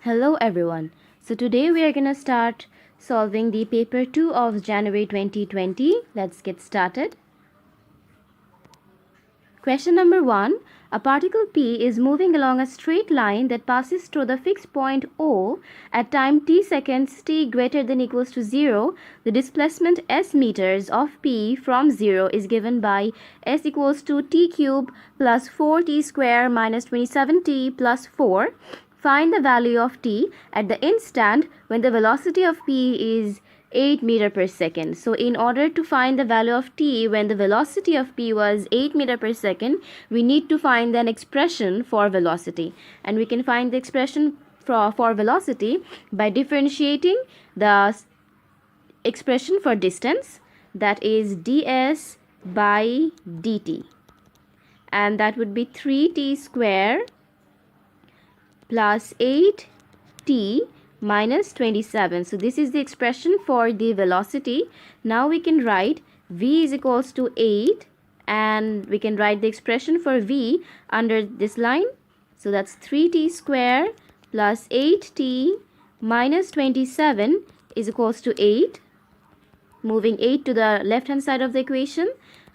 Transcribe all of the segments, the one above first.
Hello everyone. So today we are going to start solving the paper 2 of January 2020. Let's get started. Question number 1. A particle P is moving along a straight line that passes through the fixed point O at time t seconds t greater than equals to 0. The displacement s meters of P from 0 is given by s equals to t cube plus 4t square minus 27t plus 4. Find the value of t at the instant when the velocity of P is 8 meter per second. So in order to find the value of t when the velocity of P was 8 meter per second, we need to find an expression for velocity. And we can find the expression for velocity by differentiating the expression for distance, that is ds by dt. And that would be 3t square plus 8t minus 27. So this is the expression for the velocity. Now we can write v is equals to 8 and we can write the expression for v under this line. So that's 3t square plus 8t minus 27 is equals to 8. Moving 8 to the left hand side of the equation,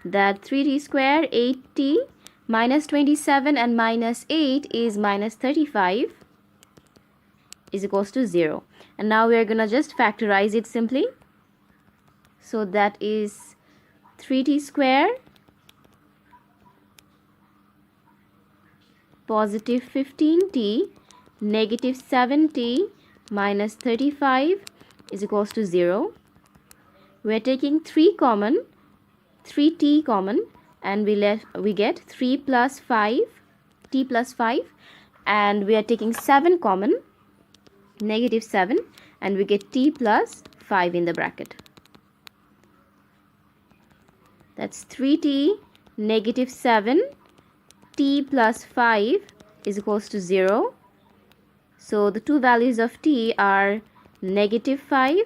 that 3t square 8t minus 27 and minus 8 is minus 35 is equals to 0. And now we are going to just factorize it simply. So that is 3t square positive 15t negative 7t minus 35 is equals to 0. We are taking 3t common, and we get 3 plus 5 t plus 5, and we are taking 7 common, negative 7, and we get t plus 5 in the bracket. That's 3t negative 7 t plus 5 is equals to 0. So the two values of t are negative 5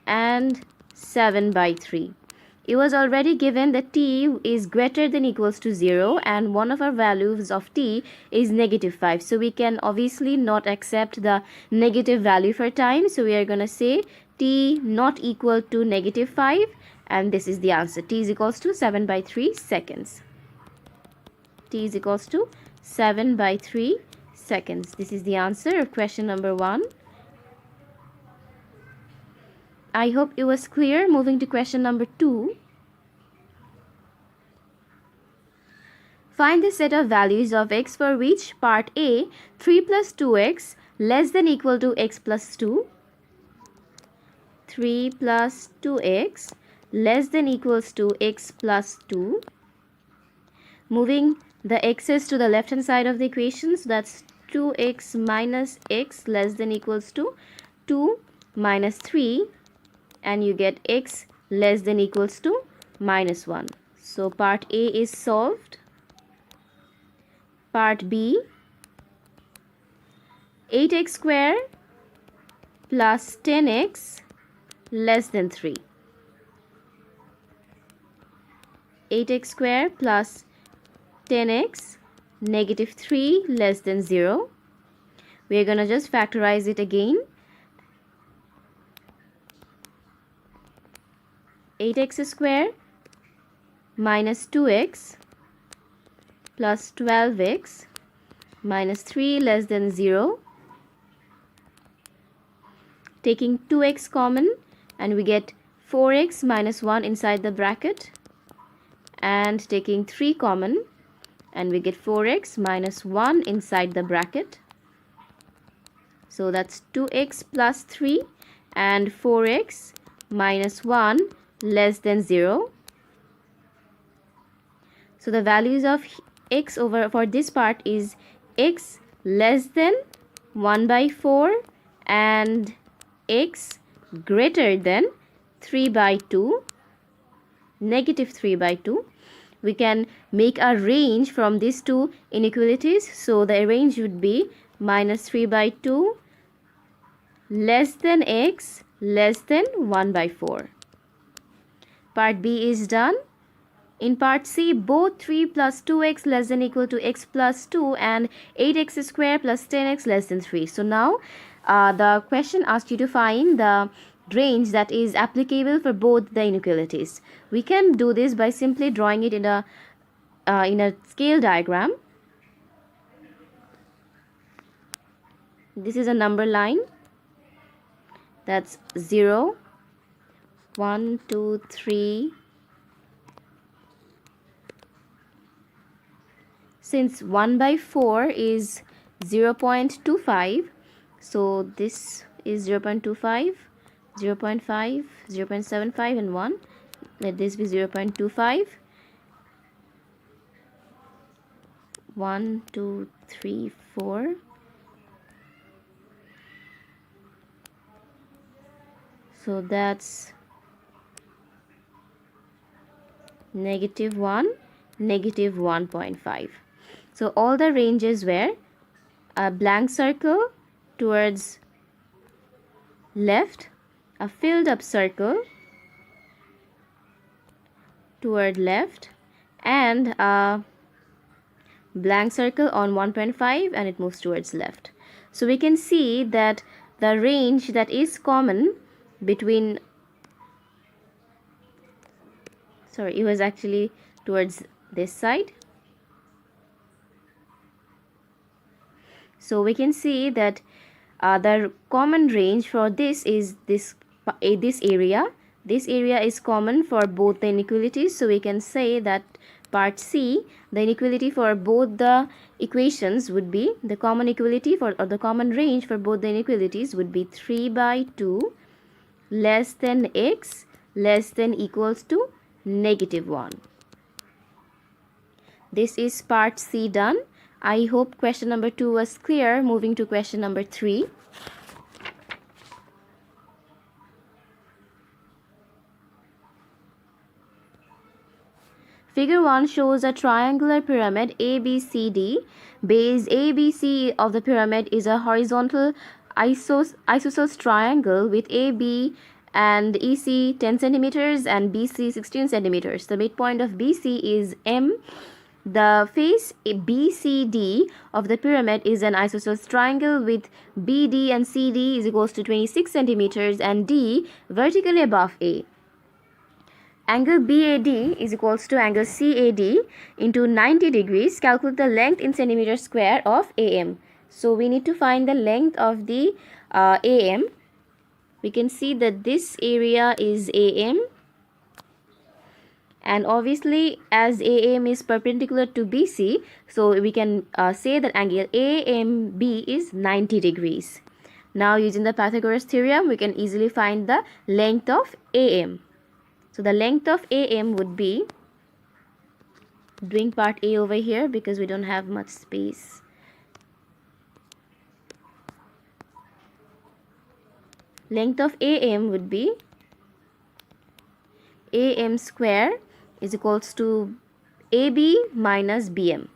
and 7 by 3. It was already given that t is greater than equals to 0 and one of our values of t is negative 5. So we can obviously not accept the negative value for time. So we are going to say t not equal to negative 5, and this is the answer. T is equals to 7 by 3 seconds. T is equals to 7 by 3 seconds. This is the answer of question number 1. I hope it was clear. Moving to question number 2. Find the set of values of x for which part A 3 plus 2x less than equal to x plus 2. 3 plus 2x less than equals to x plus 2. Moving the x's to the left hand side of the equation, so that's 2x minus x less than equals to 2 minus 3, and you get x less than equals to minus 1. So part A is solved. Part B, 8x square plus 10x less than 3. 8x square plus 10x negative 3 less than 0. We are going to just factorize it again. 8x square minus 2x plus 12x minus 3 less than 0. Taking 2x common, and we get 4x minus 1 inside the bracket, and taking 3 common, and we get 4x minus 1 inside the bracket. So that's 2x plus 3 and 4x minus 1 less than 0. So the values of x over for this part is x less than 1 by 4 and x greater than 3 by 2, negative 3 by 2. We can make a range from these two inequalities. So the range would be minus 3 by 2 less than x less than 1 by 4. Part B is done. In part C, both 3 plus 2x less than equal to x plus 2 and 8x square plus 10x less than 3. So now the question asked you to find the range that is applicable for both the inequalities. We can do this by simply drawing it in a scale diagram. This is a number line. That's 0, 1, 2, 3. Since 1 by 4 is 0.25, so this is 0.25, 0.5, 0.75 and 1. Let this be 0.25. 1, 2, 3, 4. So that's -1, -1.5. So all the ranges were a blank circle towards left, a filled up circle toward left, and a blank circle on 1.5 and it moves towards left. So we can see that the range that is common between, sorry, it was actually towards this side. So we can see that the common range for this is this area. This area is common for both the inequalities. So we can say that part C, the inequality for both the equations would be, the common equality for, or the common range for both the inequalities would be 3 by 2 less than x less than equals to -1. This is part C done. I hope question number 2 was clear. Moving to question number 3. Figure 1 shows a triangular pyramid ABCD. Base ABC of the pyramid is a horizontal isosceles triangle with AB and EC 10 centimeters and BC 16 centimeters. The midpoint of BC is M. The face BCD of the pyramid is an isosceles triangle with BD and CD is equals to 26 centimeters and D vertically above A. Angle BAD is equals to angle CAD into 90 degrees. Calculate the length in centimeter square of AM. So we need to find the length of the AM. We can see that this area is AM. And obviously as AM is perpendicular to BC, so we can say that angle AMB is 90 degrees. Now using the Pythagoras theorem, we can easily find the length of AM. So the length of AM would be, doing part A over here because we don't have much space. Length of AM would be AM square is equals to AB minus BM.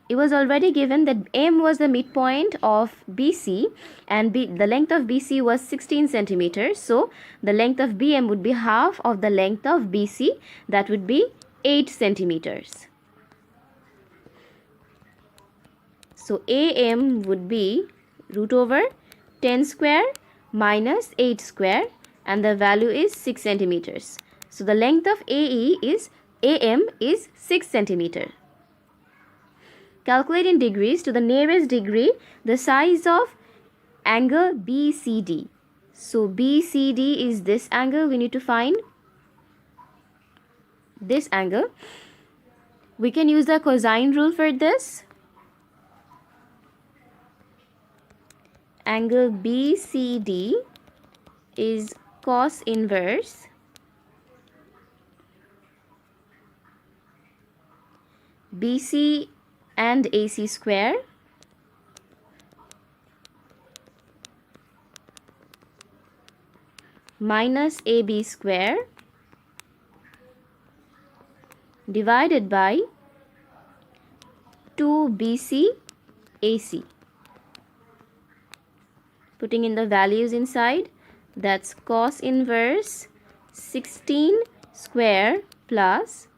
It was already given that M was the midpoint of BC and the length of BC was 16 centimeters. So the length of BM would be half of the length of BC, that would be 8 centimeters. So AM would be root over 10 square minus 8 square and the value is 6 centimeters. So the length of AM is 6 centimeters. Calculate in degrees to the nearest degree the size of angle BCD. So BCD is this angle. We need to find this angle. We can use the cosine rule for this. Angle BCD is cos inverse BC and AC square minus AB square divided by 2 BC AC. putting in the values inside. That's cos inverse 16 square plus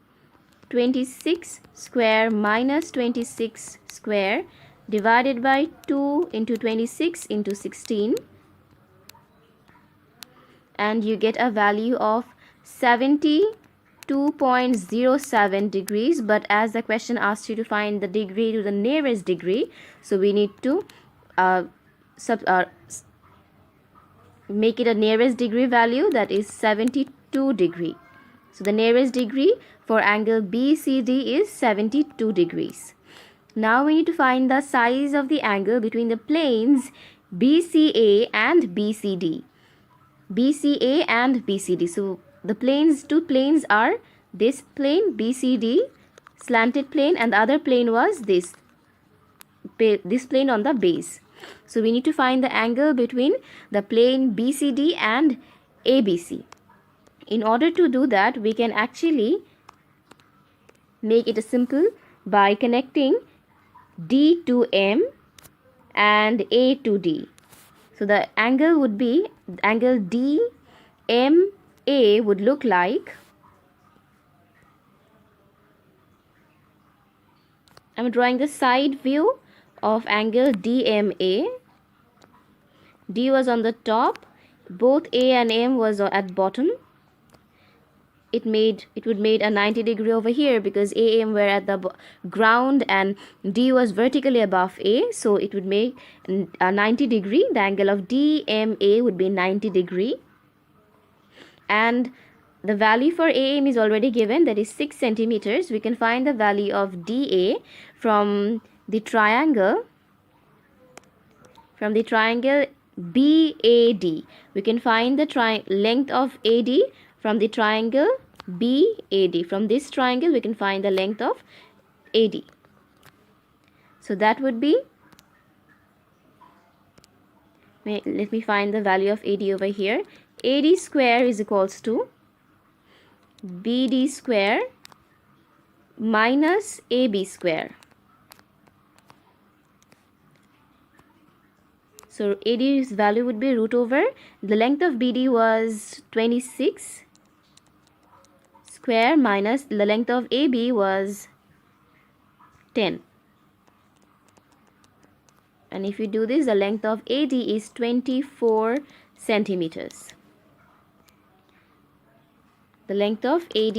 26 square minus 26 square divided by 2 into 26 into 16, and you get a value of 72.07 degrees. But as the question asks you to find the degree to the nearest degree, so we need to make it a nearest degree value, that is 72 degree. So the nearest degree for angle BCD is 72 degrees. Now we need to find the size of the angle between the planes BCA and BCD. BCA and BCD. So the two planes are this plane BCD, slanted plane, and the other plane was this plane on the base. So we need to find the angle between the plane BCD and ABC. In order to do that, we can actually make it simple by connecting D to M and A to D. So the angle would be, angle DMA would look like, I'm drawing the side view of angle DMA. D was on the top, both A and M was at bottom. It would make a 90 degree over here because AM were at the ground and D was vertically above A, so it would make a 90 degree. The angle of DMA would be 90 degree, and the value for AM is already given, that is 6 centimeters. We can find the value of DA from the triangle BAD. We can find the length of AD from the triangle BAD. From this triangle we can find the length of AD. So that would be, let me find the value of AD over here. AD square is equals to BD square minus AB square. So AD's value would be root over, the length of BD was 26 square minus the length of AB was 10. And if you do this, the length of AD is 24 centimeters. The length of AD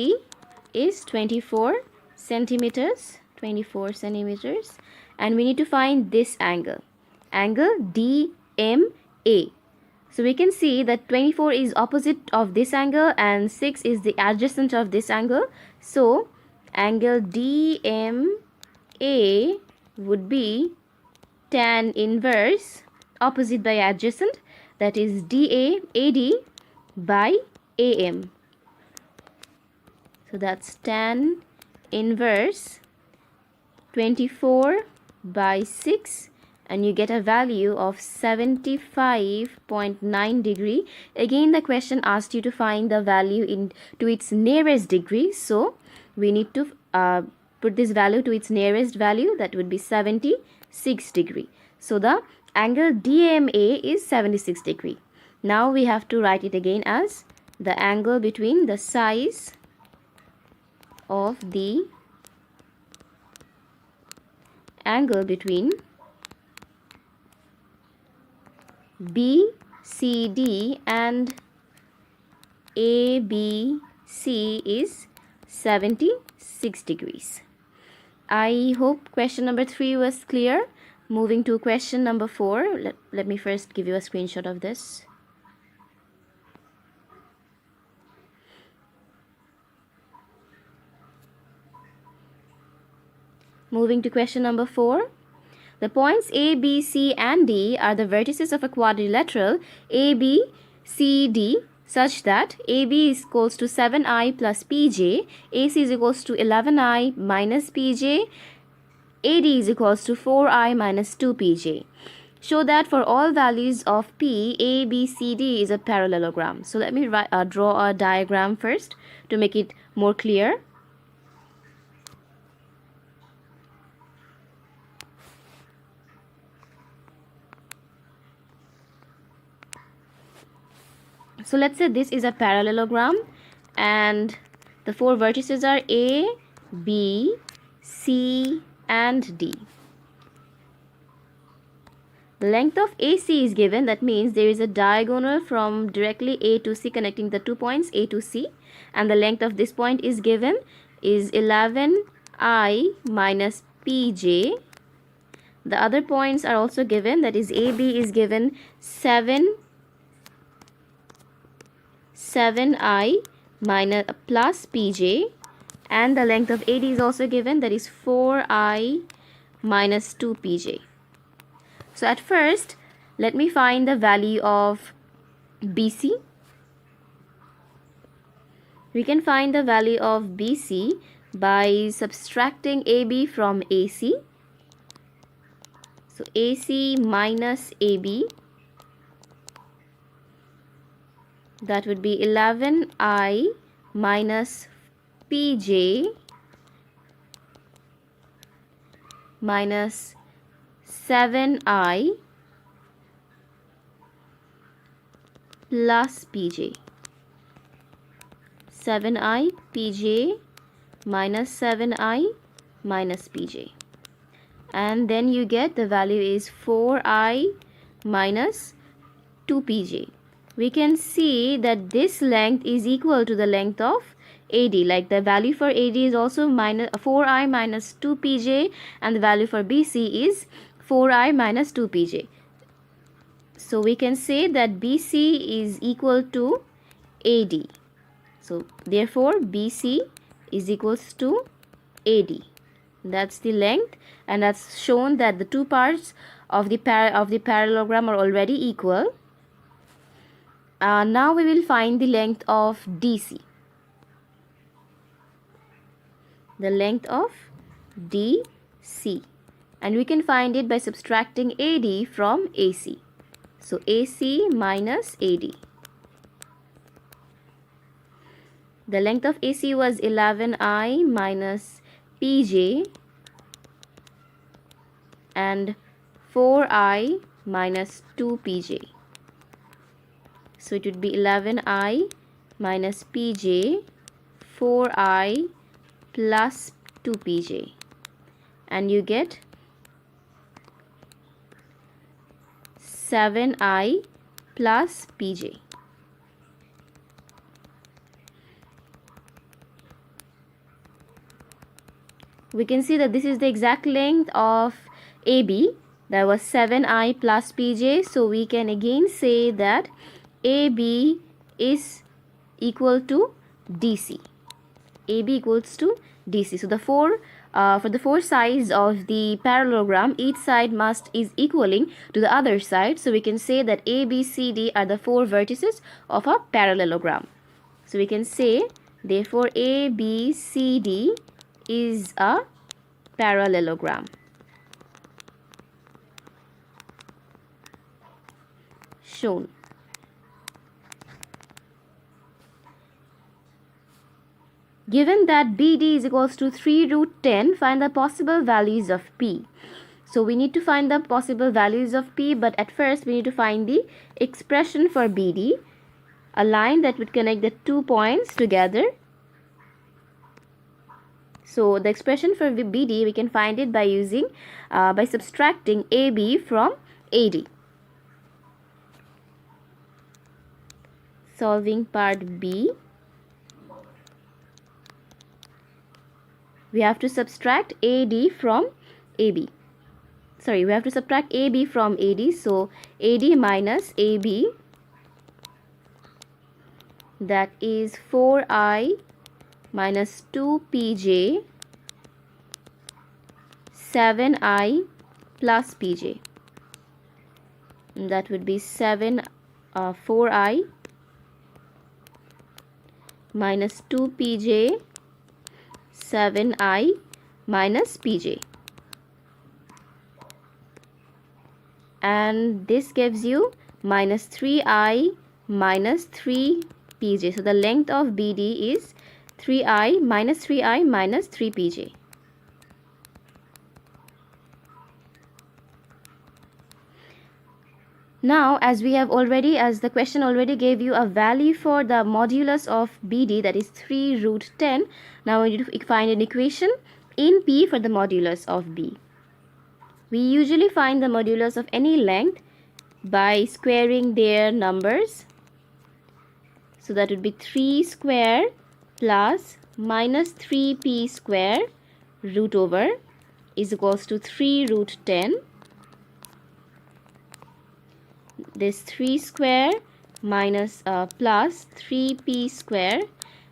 is 24 centimeters, and we need to find this angle DMA. So we can see that 24 is opposite of this angle and 6 is the adjacent of this angle. So angle DMA would be tan inverse, opposite by adjacent, that is AD by AM. So that's tan inverse 24 by 6, and you get a value of 75.9 degree. Again, the question asked you to find the value to its nearest degree, so we need to put this value to its nearest value, that would be 76 degree. So the angle DMA is 76 degree. Now we have to write it again as the angle between the size of the angle between BCD and ABC is 76 degrees. I hope question number 3 was clear. Moving to question number 4. Let me first give you a screenshot of this. Moving to question number 4. The points A, B, C and D are the vertices of a quadrilateral ABCD such that AB is equals to 7i plus PJ, AC is equals to 11i minus PJ, AD is equals to 4i minus 2PJ. Show that for all values of P, A, B, C, D is a parallelogram. So let me draw a diagram first to make it more clear. So let's say this is a parallelogram and the four vertices are A, B, C and D. The length of AC is given, that means there is a diagonal from directly A to C connecting the 2 points A to C, and the length of this point is given is 11I minus PJ. The other points are also given, that is AB is given 7I minus plus PJ, and the length of AD is also given, that is 4I minus 2PJ. So at first, let me find the value of BC. We can find the value of BC by subtracting AB from AC. So AC minus AB, that would be 11I minus PJ minus 7I plus PJ. 7I PJ minus 7I minus PJ. And then you get the value is 4I minus 2PJ. We can see that this length is equal to the length of AD, like the value for AD is also minus 4I minus 2PJ, and the value for BC is 4I minus 2PJ. So we can say that BC is equal to AD. So therefore BC is equals to AD. That's the length, and that's shown that the two parts of the parallelogram are already equal. Now we will find the length of DC. The length of DC, and we can find it by subtracting AD from AC. So AC minus AD. The length of AC was 11I minus PJ and 4I minus 2PJ. So it would be 11I minus PJ, 4I plus 2PJ, and you get 7I plus PJ. We can see that this is the exact length of AB, that was 7I plus PJ. So we can again say that AB is equal to DC. AB equals to DC. So for the four sides of the parallelogram, each side is equaling to the other side. So we can say that A, B, C, D are the four vertices of a parallelogram. So we can say therefore A, B, C, D is a parallelogram. Shown. Given that BD is equals to 3 root 10, find the possible values of P. So we need to find the possible values of P, but at first we need to find the expression for BD, a line that would connect the 2 points together. So the expression for BD, we can find it by subtracting AB from AD. Solving part B. We have to subtract AD from AB. Sorry, we have to subtract AB from AD. So AD minus AB, that is 4I minus 2PJ, 7I plus PJ. And that would be 4I minus 2PJ, 7I minus PJ, and this gives you minus 3I minus 3PJ. So the length of BD is 3I minus 3PJ. Now, as the question already gave you a value for the modulus of BD, that is 3 root 10. Now we need to find an equation in P for the modulus of B. We usually find the modulus of any length by squaring their numbers. So that would be 3 square plus minus 3p square root over is equals to 3 root 10. This 3 square minus plus 3p square,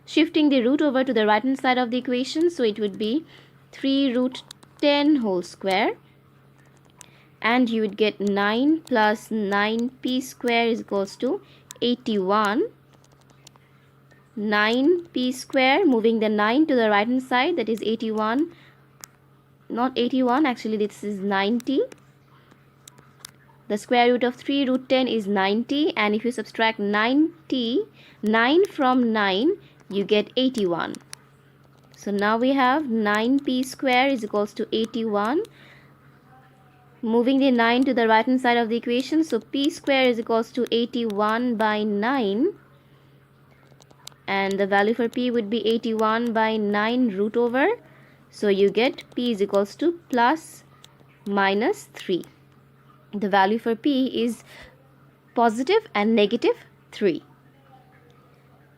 shifting the root over to the right hand side of the equation, so it would be 3 root 10 whole square, and you would get 9 plus 9p square is equals to 81. 9p square, moving the 9 to the right hand side, that is 81, not 81, actually this is 90. The square root of 3 root 10 is 90, and if you subtract 9 from 9, you get 81. So now we have 9p square is equals to 81. Moving the 9 to the right hand side of the equation, so p square is equals to 81 by 9. And the value for p would be 81 by 9 root over. So you get p is equals to plus minus 3. The value for p is positive and negative 3.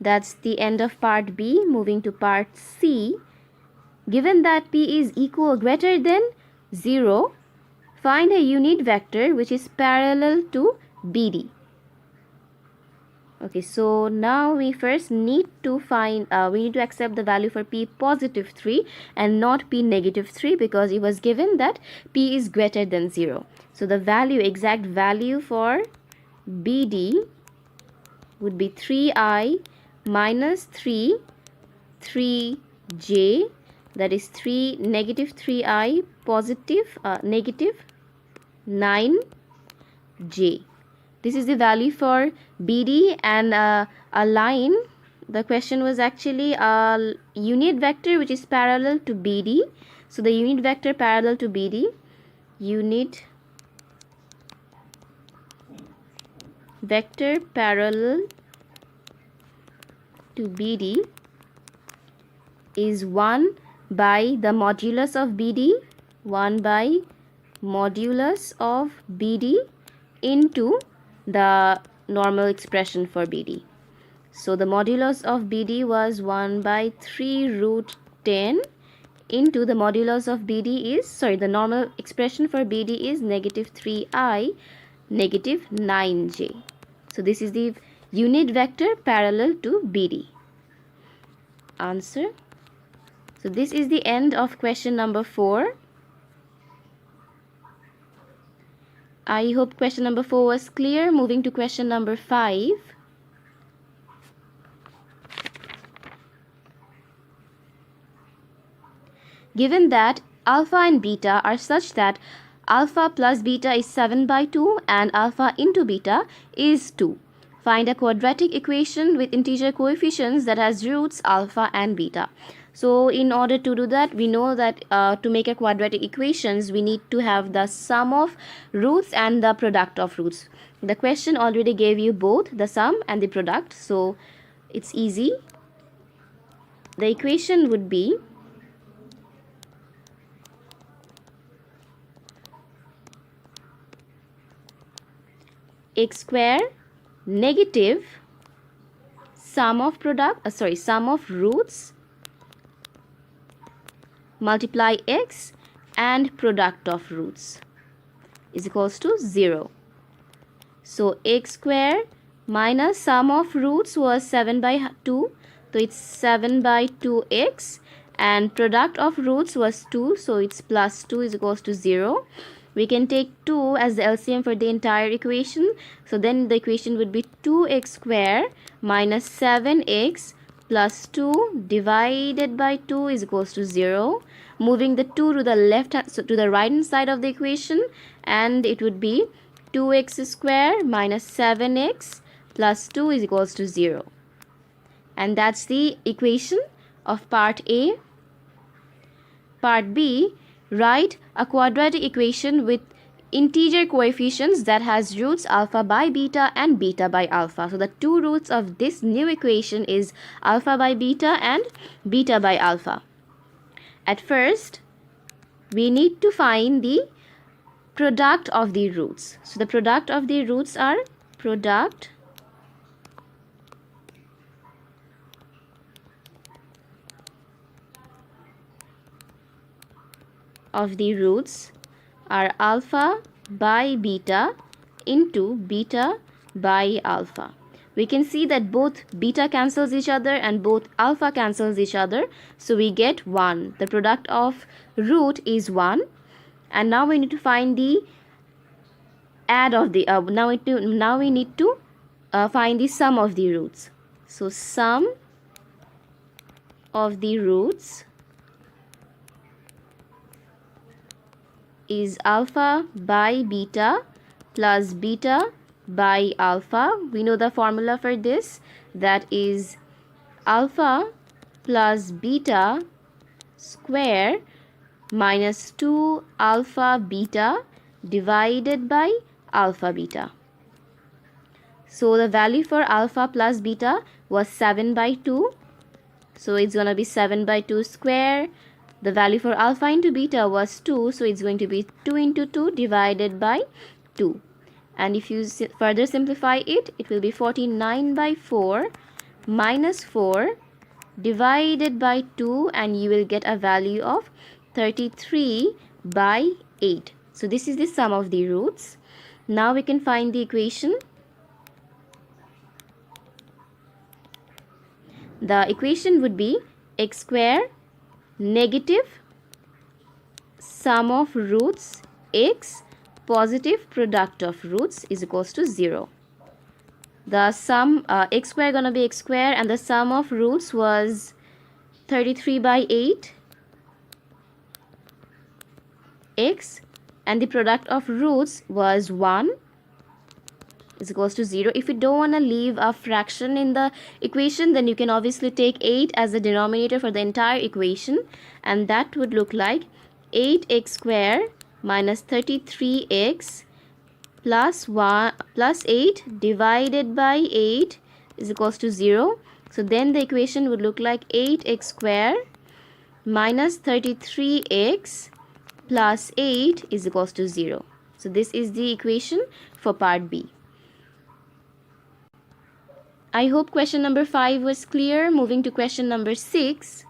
That's the end of part B. Moving to part C. Given that p is equal or greater than 0, find a unit vector which is parallel to BD. Okay, so now we first need to accept the value for p positive 3 and not p negative 3, because it was given that p is greater than 0. So the exact value for BD would be 3i minus 3j, that is negative 3i positive negative 9j. This is the value for BD, and a line, the question was actually a unit vector which is parallel to BD. So the unit vector parallel to BD, unit vector parallel to BD is 1 by the modulus of BD, 1 by modulus of BD into the normal expression for BD. So the modulus of BD was 1 by 3 root 10 into the modulus of BD is, the normal expression for BD is negative 3i negative 9j. So this is the unit vector parallel to BD. Answer. So this is the end of question number 4. I hope question number 4 was clear. Moving to question number 5. Given that alpha and beta are such that alpha plus beta is 7 by 2 and alpha into beta is 2. Find a quadratic equation with integer coefficients that has roots alpha and beta. So in order to do that, we know that to make a quadratic equations, we need to have the sum of roots and the product of roots. The question already gave you both the sum and the product, so it's easy. The equation would be x square negative sum of roots multiply x and product of roots is equals to 0. So x square minus sum of roots was 7 by 2, so it's 7 by 2x, and product of roots was 2, so it's plus 2 is equals to 0. We can take 2 as the LCM for the entire equation. So then the equation would be 2x square minus 7x plus 2 divided by 2 is equals to 0. Moving the 2 to the left hand, so to the right hand side of the equation, and it would be 2x square minus 7x plus 2 is equals to 0. And that's the equation of part A. Part B, write a quadratic equation with integer coefficients that has roots alpha by beta and beta by alpha. So the two roots of this new equation is alpha by beta and beta by alpha. At first, we need to find the product of the roots. So the product of the roots are product of the roots are alpha by beta into beta by alpha. We can see that both beta cancels each other and both alpha cancels each other. So we get 1. The product of root is 1. And now we need to find the add of the now we need to find the sum of the roots. So sum of the roots is alpha by beta plus beta by alpha. We know the formula for this, that is alpha plus beta square minus 2 alpha beta divided by alpha beta. So the value for alpha plus beta was 7 by 2. So it's going to be 7 by 2 square. The value for alpha into beta was 2. So it's going to be 2 into 2 divided by 2. And if you further simplify it, it will be 49 by 4 minus 4 divided by 2, and you will get a value of 33 by 8. So this is the sum of the roots. Now we can find the equation. The equation would be x square negative sum of roots x positive product of roots is equals to 0. The sum x square gonna be x square, and the sum of roots was 33 by 8 x, and the product of roots was 1 is equals to 0. If you don't want to leave a fraction in the equation, then you can obviously take 8 as the denominator for the entire equation, and that would look like 8x square minus 33x plus 8 divided by 8 is equals to 0. So then the equation would look like 8x square minus 33x plus 8 is equals to 0. So this is the equation for part B. I hope question number 5 was clear. Moving to question number 6.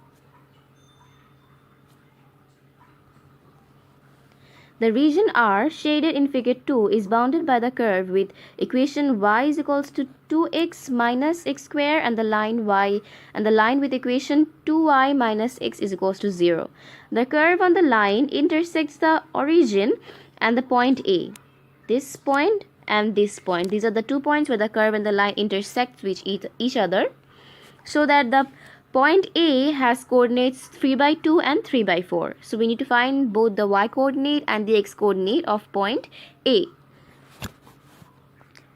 The region R shaded in figure 2 is bounded by the curve with equation y is equals to 2x minus x square and the line with equation 2y minus x is equals to 0. The curve on the line intersects the origin and the point A. This point and this point. These are the 2 points where the curve and the line intersect with each other, so that the point A has coordinates 3 by 2 and 3 by 4. So we need to find both the y coordinate and the x coordinate of point A.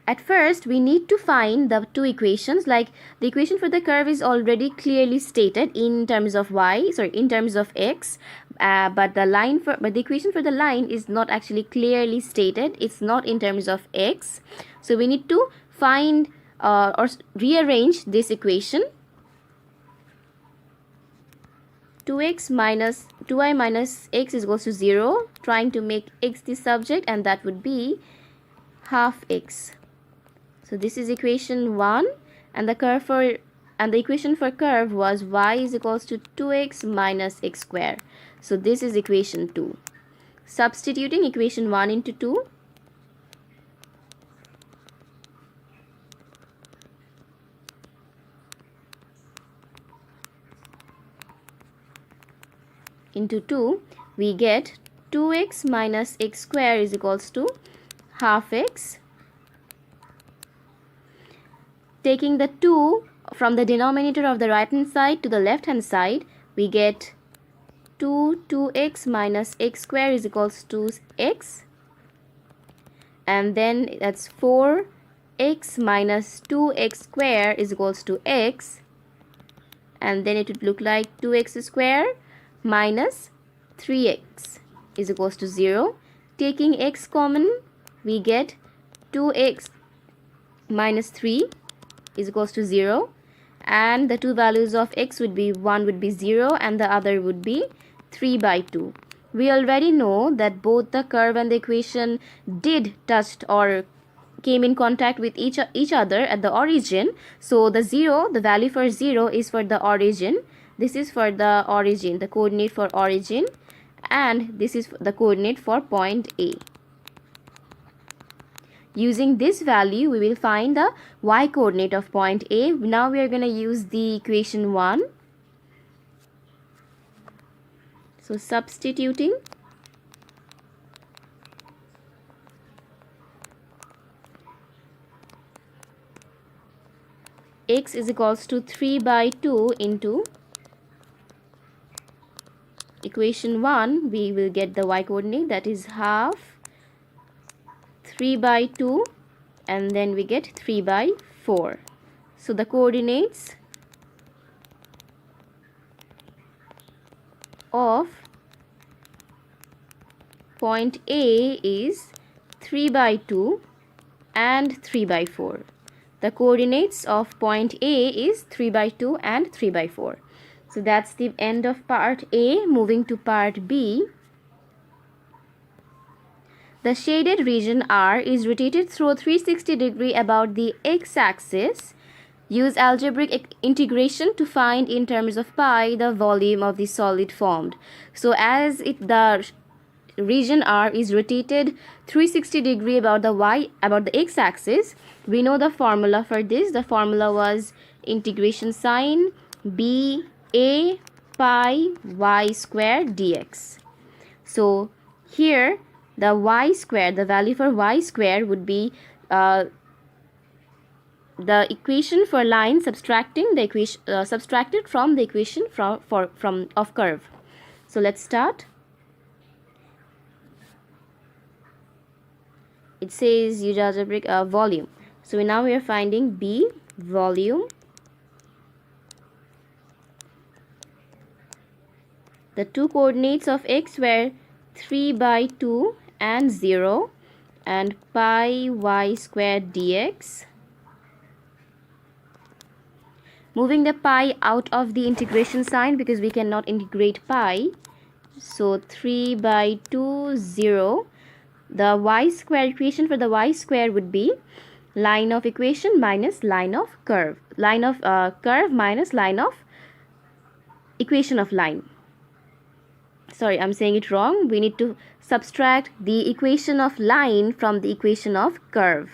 At first, we need to find the two equations. Like the equation for the curve is already clearly stated in terms of in terms of x, but the equation for the line is not actually clearly stated. It's not in terms of x. So we need to find or rearrange this equation. 2y minus x is equals to 0, trying to make x the subject, and that would be half x. So this is equation 1, and the equation for curve was y is equals to 2x minus x square. So this is equation 2. Substituting equation 1 into 2. Into 2, we get 2x minus x square is equals to half x. Taking the 2 from the denominator of the right hand side to the left hand side, we get 2x minus x square is equals to x, and then that's 4x minus 2x square is equals to x, and then it would look like 2x square minus 3x is equals to 0. taking x common, we get 2x minus 3 is equals to 0, and the two values of x would be, one would be 0 and the other would be 3 by 2. We already know that both the curve and the equation did touched or came in contact with each other at the origin. So the 0, the value for 0 is for the origin. This is for the origin, the coordinate for origin, and this is the coordinate for point A. Using this value, we will find the y coordinate of point A. Now we are going to use the equation 1. So substituting, x is equals to 3 by 2 into equation 1, we will get the y coordinate, that is half 3 by 2, and then we get 3 by 4. So the coordinates of point A is 3 by 2 and 3 by 4. The coordinates of point A is 3 by 2 and 3 by 4. So that's the end of part A. Moving to part B. The shaded region R is rotated through a 360 degree about the x-axis. Use algebraic integration to find in terms of pi the volume of the solid formed. So as the region R is rotated 360 degree about the x-axis, we know the formula for this. The formula was integration sign b a pi y square dx. So here the y square, the value for y square would be the equation for line subtracting the equation subtracted from the equation of curve. So let's start. It says use algebraic volume. So now we are finding B volume. The two coordinates of x were 3 by 2 and 0, and pi y squared dx. Moving the pi out of the integration sign because we cannot integrate pi. So 3 by 2, 0. The y square equation for the y square would be line of equation minus line of curve. Line of curve minus line of equation of line. Sorry, I'm saying it wrong. We need to subtract the equation of line from the equation of curve.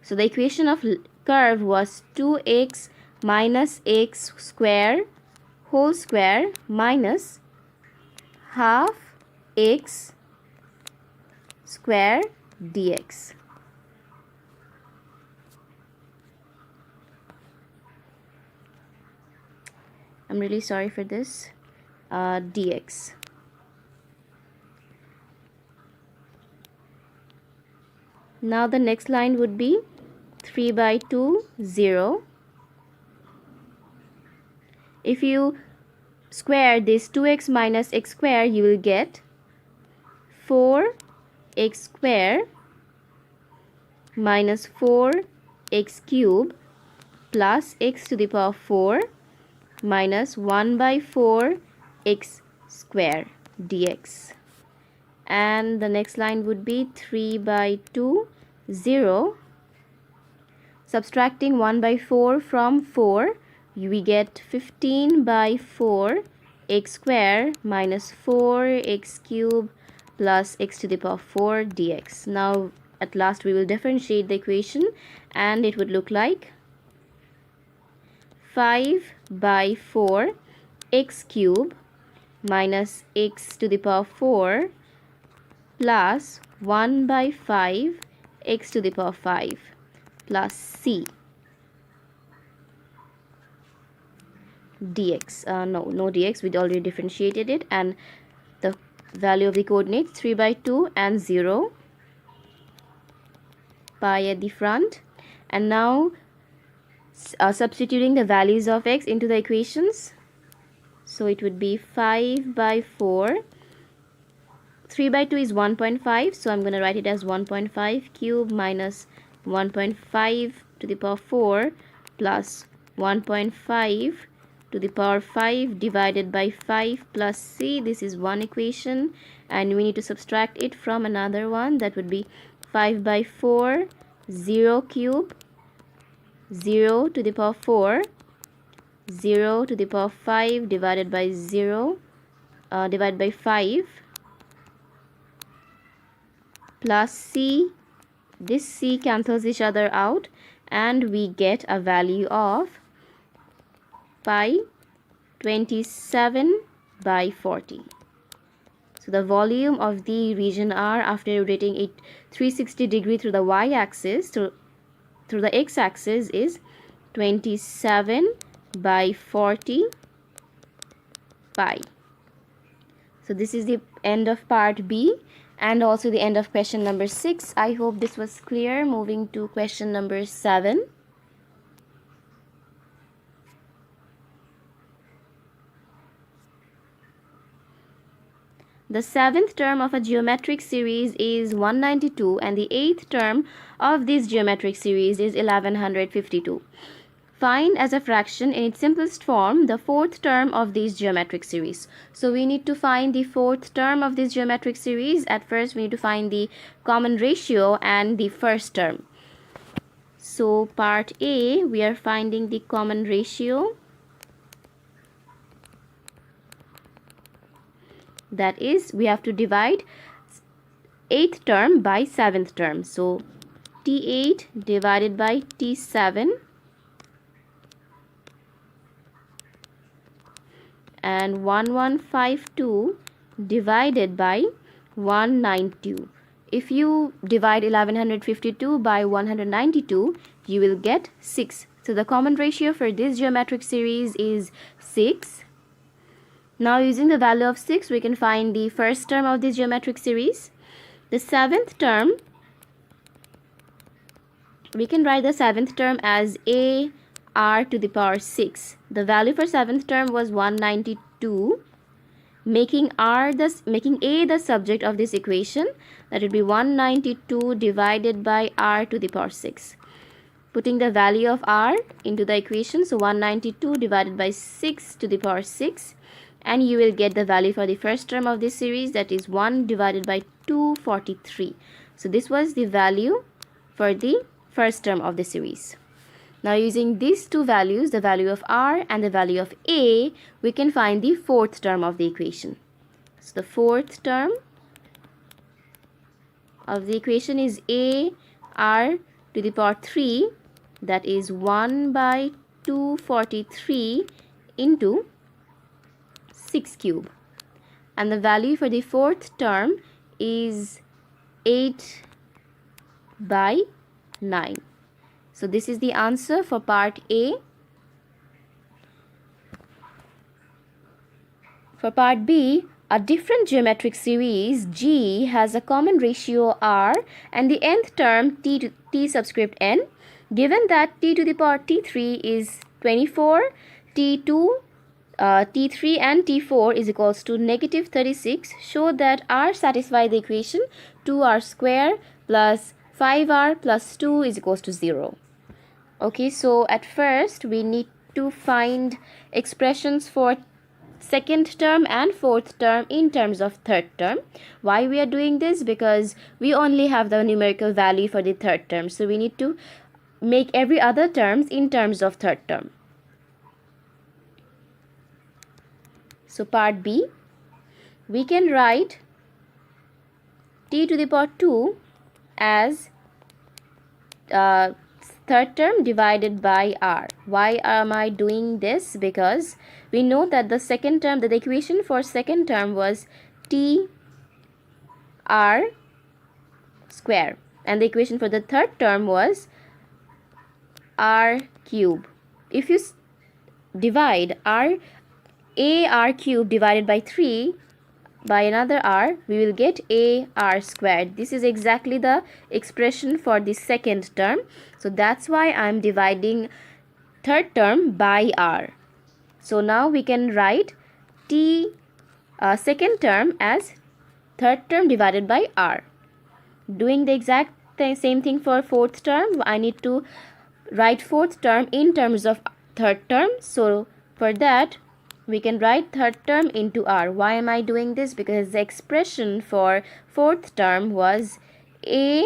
So the equation of curve was 2x minus x square whole square minus half x square dx. I'm really sorry for this. Dx. Now the next line would be 3 by 2, 0. If you square this 2x minus x square, you will get 4x square minus 4x cube plus x to the power 4 minus 1 by 4 x square dx. And the next line would be 3 by 2, 0. Subtracting 1 by 4 from 4, we get 15 by 4 x square minus 4x cube plus x to the power 4 dx. Now at last we will differentiate the equation, and it would look like 5 by 4 x cube minus x to the power 4 plus 1 by 5 x to the power 5 plus c dx. No dx, we already differentiated it, and the value of the coordinates 3 by 2 and 0, pi at the front. And now substituting the values of x into the equations. So it would be 5 by 4 3 by 2 is 1.5, so I'm going to write it as 1.5 cube minus 1.5 to the power 4 plus 1.5 to the power 5 divided by 5 plus c. This is one equation, and we need to subtract it from another one. That would be 5 by 4, 0 cube, 0 to the power 4, 0 to the power 5 divided by 0 divided by 5 plus c. This c cancels each other out, and we get a value of pi 27 by 40. So the volume of the region R after rotating it 360 degree through the y-axis through the x-axis is 27 by 40 pi. So this is the end of part B and also the end of question number 6. I hope this was clear. Moving to question number 7. The 7th term of a geometric series is 192 and the 8th term of this geometric series is 1152. Find as a fraction in its simplest form the 4th term of this geometric series. So we need to find the 4th term of this geometric series. At first we need to find the common ratio and the first term. So part A, we are finding the common ratio. That is, we have to divide 8th term by 7th term. So T8 divided by T7 and 1152 divided by 192. If you divide 1152 by 192, you will get 6. So the common ratio for this geometric series is 6. Now using the value of 6, we can find the first term of this geometric series. The 7th term, we can write the 7th term as a r to the power 6. The value for 7th term was 192, making a the subject of this equation. That would be 192 divided by r to the power 6. Putting the value of r into the equation, so 192 divided by 6 to the power 6. And you will get the value for the first term of this series, that is 1 divided by 243. So this was the value for the first term of the series. Now using these two values, the value of r and the value of a, we can find the 4th term of the equation. So the 4th term of the equation is a r to the power 3, that is 1 by 243 into 6 cube, and the value for the 4th term is 8 by 9. So this is the answer for part A. For part B, a different geometric series G has a common ratio r and the nth term t subscript n. Given that t to the power t3 is 24, t2 T3 and T4 is equals to negative 36. Show that R satisfy the equation 2R square plus 5R plus 2 is equals to 0. Okay, so at first we need to find expressions for 2nd term and 4th term in terms of 3rd term. Why we are doing this? Because we only have the numerical value for the 3rd term. So we need to make every other terms in terms of 3rd term. So part B, we can write t to the power 2 as 3rd term divided by r. Why am I doing this? Because we know that the 2nd term, that the equation for 2nd term was t r square, and the equation for the 3rd term was r cube. If you divide r cube divided by 3 by another r, we will get ar squared. This is exactly the expression for the 2nd term. So that's why I am dividing 3rd term by r. So now we can write 2nd term as third term divided by r. Doing the exact same thing for fourth term, I need to write fourth term in terms of third term. So for that, we can write third term into r. Why am I doing this? Because the expression for fourth term was a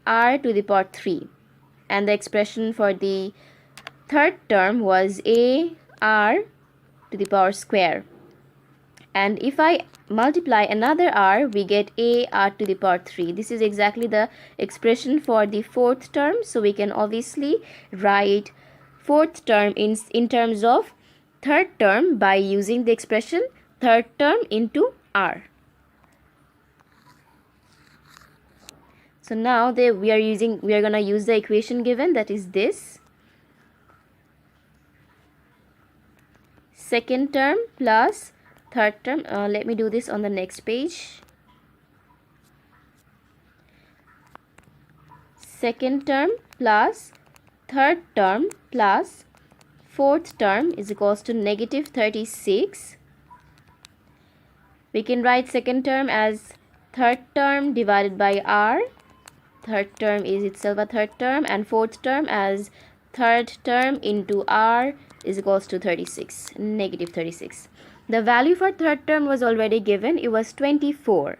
r to the power 3, and the expression for the third term was a r to the power square. And if I multiply another r, we get a r to the power 3. This is exactly the expression for the fourth term. So we can obviously write fourth term in terms of third term by using the expression third term into r. So now we are gonna use the equation given, that is this. Second term plus third term. Let me do this on the next page. Second term plus third term plus fourth term is equals to negative 36. We can write second term as third term divided by r. Third term is itself a third term, and fourth term as third term into r is equals to 36, negative 36. The value for third term was already given, it was 24.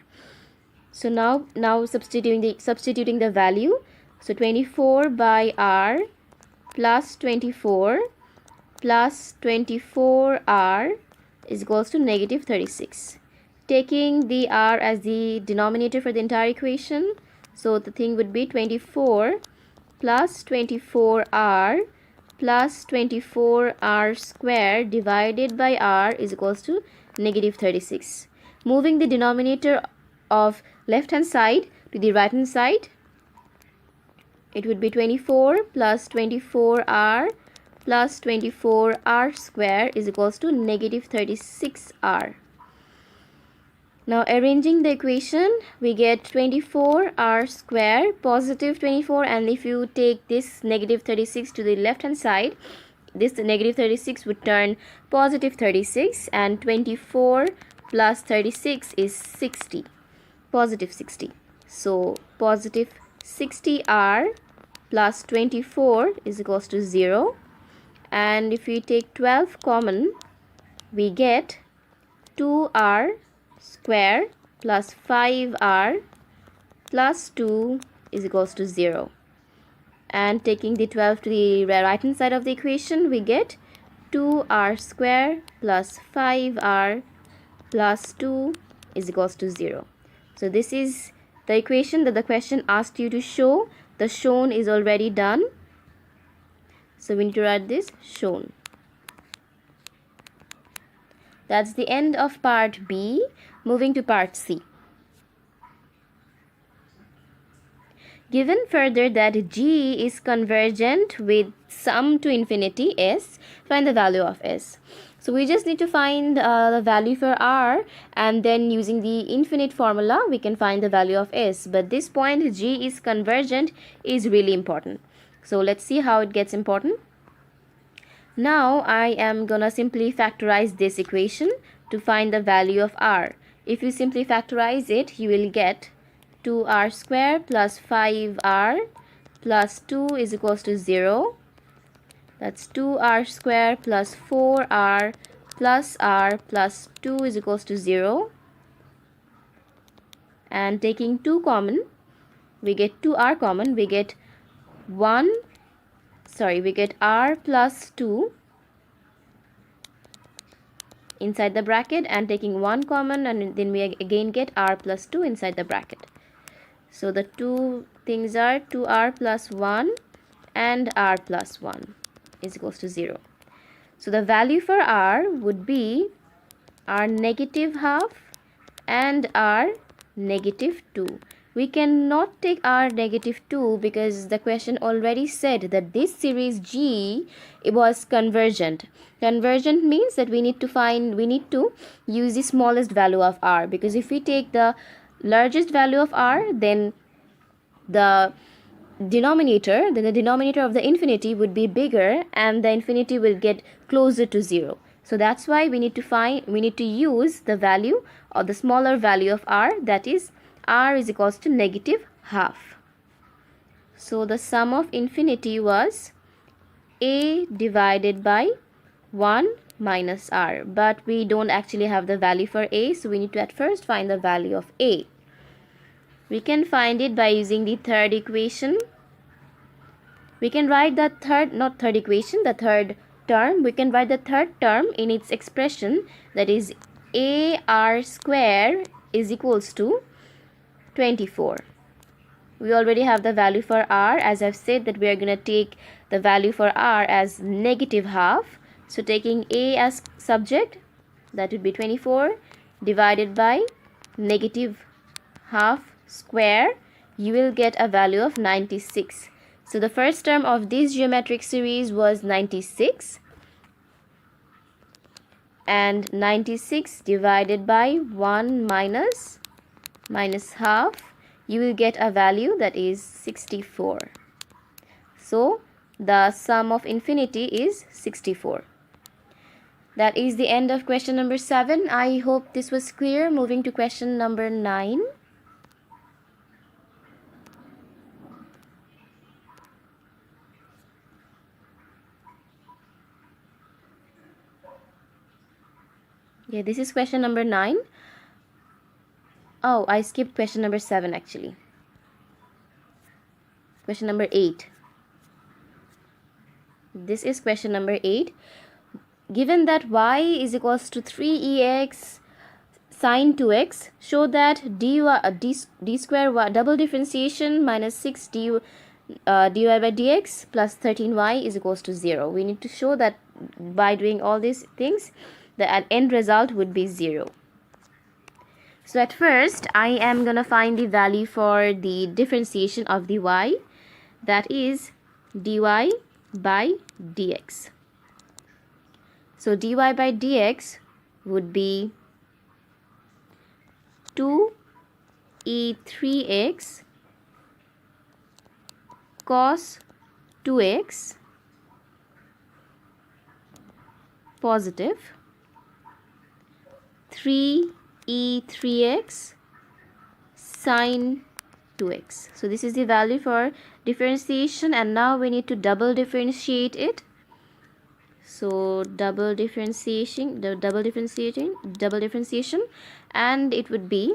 So now substituting the value. So 24 by r plus 24 plus 24r is equals to negative 36. Taking the r as the denominator for the entire equation, so the thing would be 24 plus 24r plus 24r square divided by r is equals to negative 36. Moving the denominator of left hand side to the right hand side, it would be 24 plus 24r plus 24r square is equals to negative 36r. Now arranging the equation, we get 24r square positive 24, and if you take this negative 36 to the left hand side, this negative 36 would turn positive 36, and 24 plus 36 is 60, positive 60. So positive 60r plus 24 is equals to 0, and if we take 12 common, we get 2r square plus 5r plus 2 is equals to 0. And taking the 12 to the right hand side of the equation, we get 2r square plus 5r plus 2 is equals to 0. So this is the equation that the question asked you to show. The shown is already done. So we need to write this shown. That's the end of part B. Moving to part C. Given further that G is convergent with sum to infinity S, find the value of S. So we just need to find the value for R, and then using the infinite formula we can find the value of S. But this point, G is convergent, is really important. So let's see how it gets important. Now I am gonna simply factorize this equation to find the value of R. If you simply factorize it, you will get 2r square plus 5r plus 2 is equals to 0. That's 2r square plus 4r plus r plus 2 is equals to 0. And taking 2 common, we get 2r common, we get we get r plus 2 inside the bracket, and taking 1 common, and then we again get r plus 2 inside the bracket. So the two things are 2r plus 1 and r plus 1 is equals to 0. So the value for r would be r negative half and r negative 2. We cannot take r negative 2 because the question already said that this series G, it was convergent. Convergent means that we need to use the smallest value of r, because if we take the largest value of r, then the denominator of the infinity would be bigger, and the infinity will get closer to 0. So that's why we need to use the value or the smaller value of r, that is r is equals to negative half. So the sum of infinity was a divided by 1 minus r, but we don't actually have the value for a, so we need to at first find the value of a. We can find it by using the third equation. We can write the third term. We can write the third term in its expression, that is ar square is equals to 24. We already have the value for r, as I've said that we are going to take the value for r as negative half. So taking a as subject, that would be 24 divided by negative half square, you will get a value of 96. So the first term of this geometric series was 96, and 96 divided by 1 minus half, you will get a value that is 64. So the sum of infinity is 64. That is the end of question number 7. I hope this was clear. Moving to question number 9. Yeah, this is question number 9. Oh, I skipped question number 7 actually. Question number 8. This is question number 8. Given that y is equals to 3ex sine 2x, show that d square y double differentiation minus 6 dy by dx plus 13y is equals to 0. We need to show that by doing all these things, the end result would be 0. So at first, I am going to find the value for the differentiation of the y, that is dy by dx. So dy by dx would be 2e3x cos 2x positive 3e3x sine 2x. So this is the value for differentiation, and now we need to double differentiate it. So double differentiation, and it would be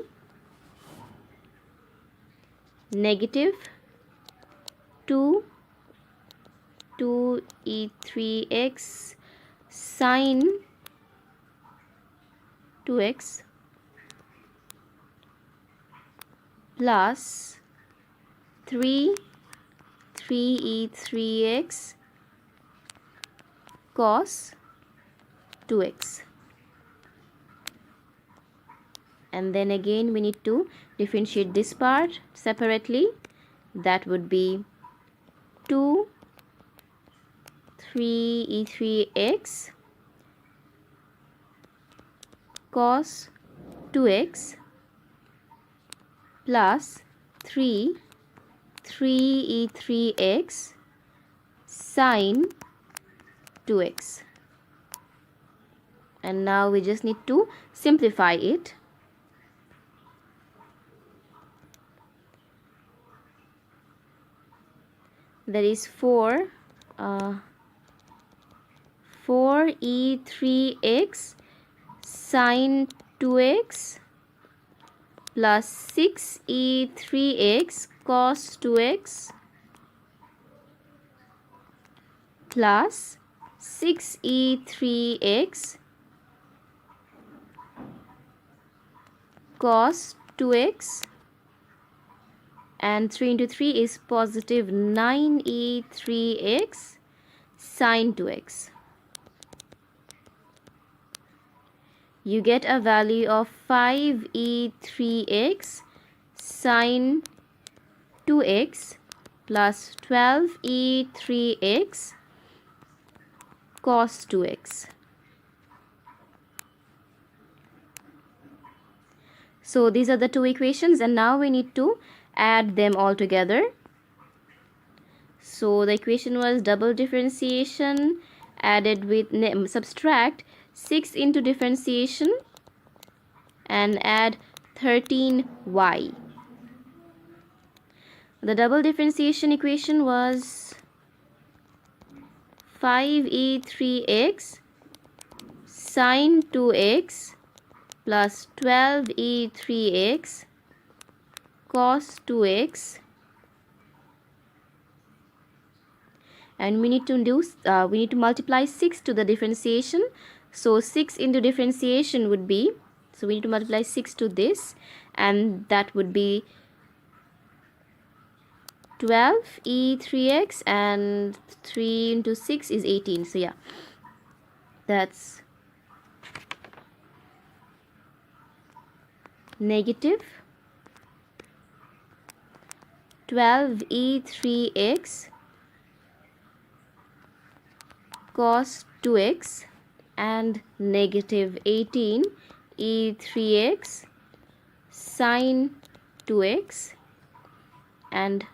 negative 2e3x sine 2x plus 3e3x cos 2x, and then again we need to differentiate this part separately. That would be 2 3e3x cos 2x plus 3e3x sine 2x. And now we just need to simplify it. That is 4e3x sine 2x plus 6e3x cos 2x plus 6e3x cos 2x, and 3 into 3 is positive 9e3x sine 2x. You get a value of 5e3x sine 2x plus 12e3x cos 2x. So these are the two equations, and now we need to add them all together. So the equation was double differentiation added with subtract 6 into differentiation and add 13y. The double differentiation equation was 5e3x sine 2x plus 12e3x cos 2x, and we need to multiply 6 to the differentiation. So 6 into differentiation would be, so we need to multiply 6 to this, and that would be 12e3x, and 3 into 6 is 18. So yeah, that's negative 12e3x cos 2x and negative 18e3x sine 2x and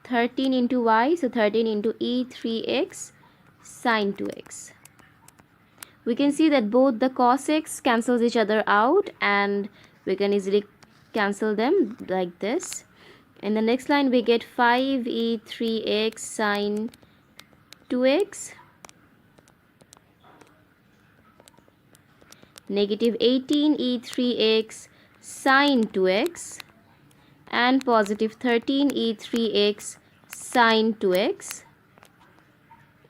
13 into y, so 13 into e3x sine 2x. We can see that both the cos x cancels each other out, and we can easily cancel them like this. In the next line we get 5e3x sine 2x negative 18e3x sine 2x and positive 13e3x sine 2x,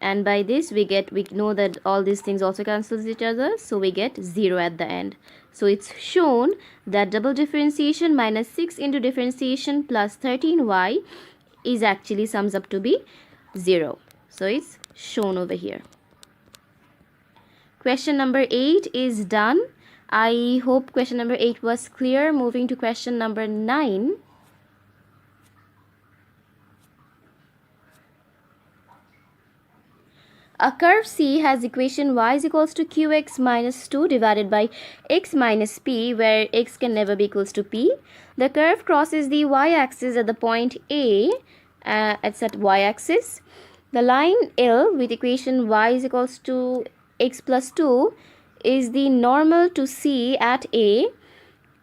and by this we know that all these things also cancels each other, so we get 0 at the end. So it's shown that double differentiation minus 6 into differentiation plus 13y is actually sums up to be 0. So it's shown over here. Question number 8 is done. I hope question number 8 was clear. Moving to question number 9. A curve C has equation y is equals to qx minus 2 divided by x minus p, where x can never be equals to p. The curve crosses the y-axis at the point A. It's at y-axis. The line L with equation y is equals to x plus 2 is the normal to C at A.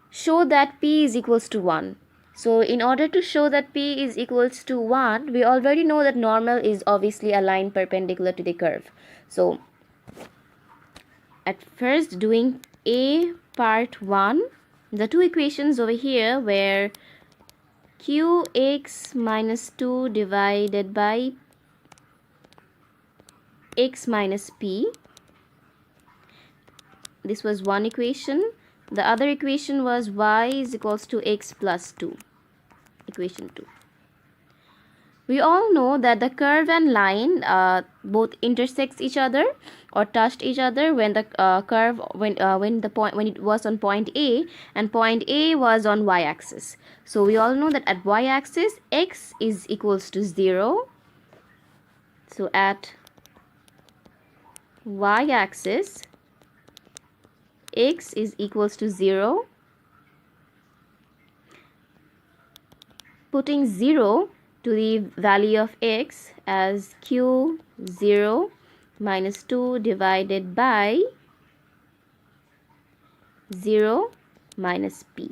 Show that p is equals to 1. So in order to show that p is equals to 1, we already know that normal is obviously a line perpendicular to the curve. So at first, doing A part 1, the two equations over here were qx minus 2 divided by x minus p. This was one equation. The other equation was y is equals to x plus 2. Equation 2. We all know that the curve and line both intersects each other or touched each other when the curve when it was on point A, and point A was on y-axis. So we all know that at y-axis x is equals to 0. So at y-axis x is equals to 0. Putting 0 to the value of x as q0 minus 2 divided by 0 minus p.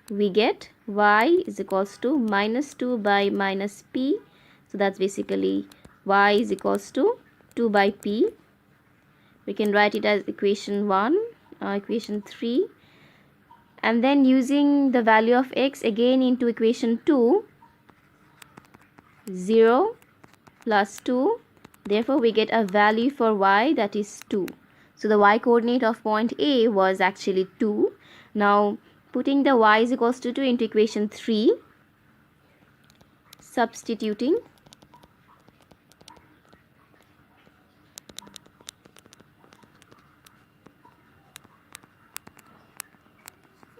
We get y is equals to minus 2 by minus p. So that's basically y is equals to 2 by p. We can write it as equation 1, equation 3. And then using the value of x again into equation 2, 0 plus 2, therefore we get a value for y that is 2. So the y coordinate of point A was actually 2. Now putting the y is equals to 2 into equation 3, substituting,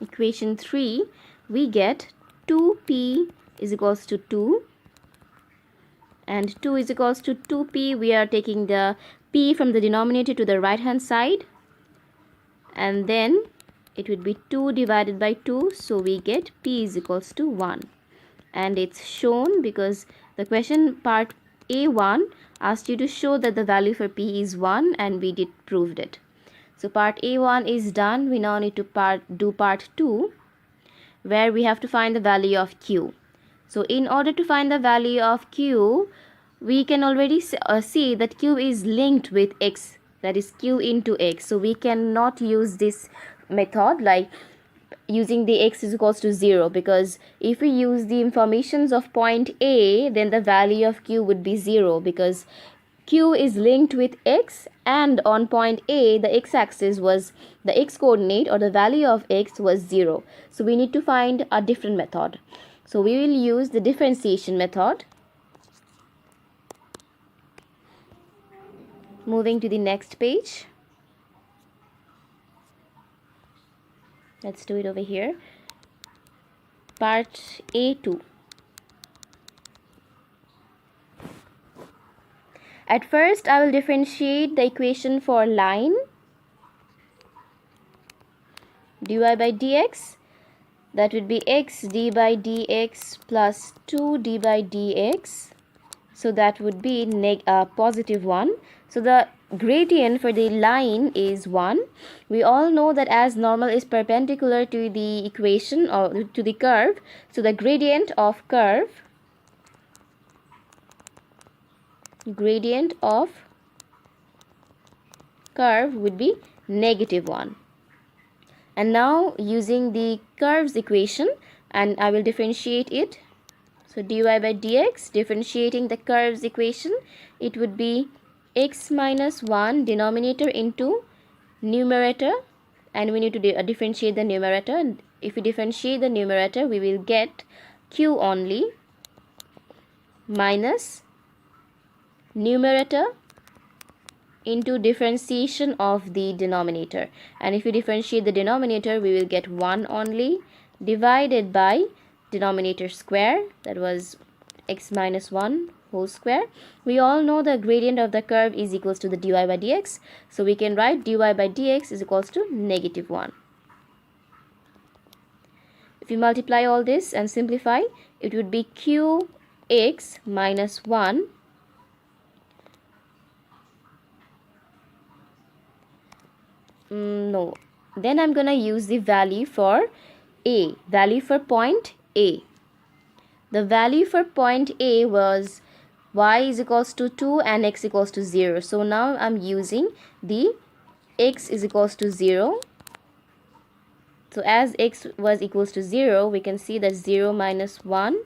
equation 3, we get 2p is equals to 2, and 2 is equals to 2p. We are taking the p from the denominator to the right hand side, and then it would be 2 divided by 2, so we get p is equals to 1. And it's shown because the question part A1 asked you to show that the value for P is 1, and we proved it. So part A1 is done. We now need to do part 2, where we have to find the value of Q. So in order to find the value of Q, we can already see that Q is linked with X, that is Q into X. So we cannot use this method like using the X is equals to 0, because if we use the informations of point A, then the value of Q would be 0, because Q is linked with X, and on point A the x-axis was the x coordinate, or the value of X was 0. So we need to find a different method. So we will use the differentiation method. Moving to the next page. Let's do it over here. Part A2. At first, I will differentiate the equation for line dy by dx. That would be x d by dx plus 2 d by dx. So that would be positive 1. So the gradient for the line is 1. We all know that as normal is perpendicular to the equation or to the curve, so the gradient of curve would be negative 1. And now using the curve's equation, and I will differentiate it. So dy by dx, differentiating the curve's equation, it would be x minus 1 denominator into numerator, and we need to differentiate the numerator. And if we differentiate the numerator, we will get q only minus numerator into differentiation of the denominator. And if we differentiate the denominator, we will get 1 only divided by denominator square, that was x minus 1 whole square. We all know the gradient of the curve is equals to the dy by dx, so we can write dy by dx is equals to negative 1. If you multiply all this and simplify, it would be qx minus 1 then I'm gonna use the value for A, value for point A. The value for point A was y is equals to 2 and x equals to 0. So now I'm using the x is equals to 0. So as x was equals to 0, we can see that 0 minus 1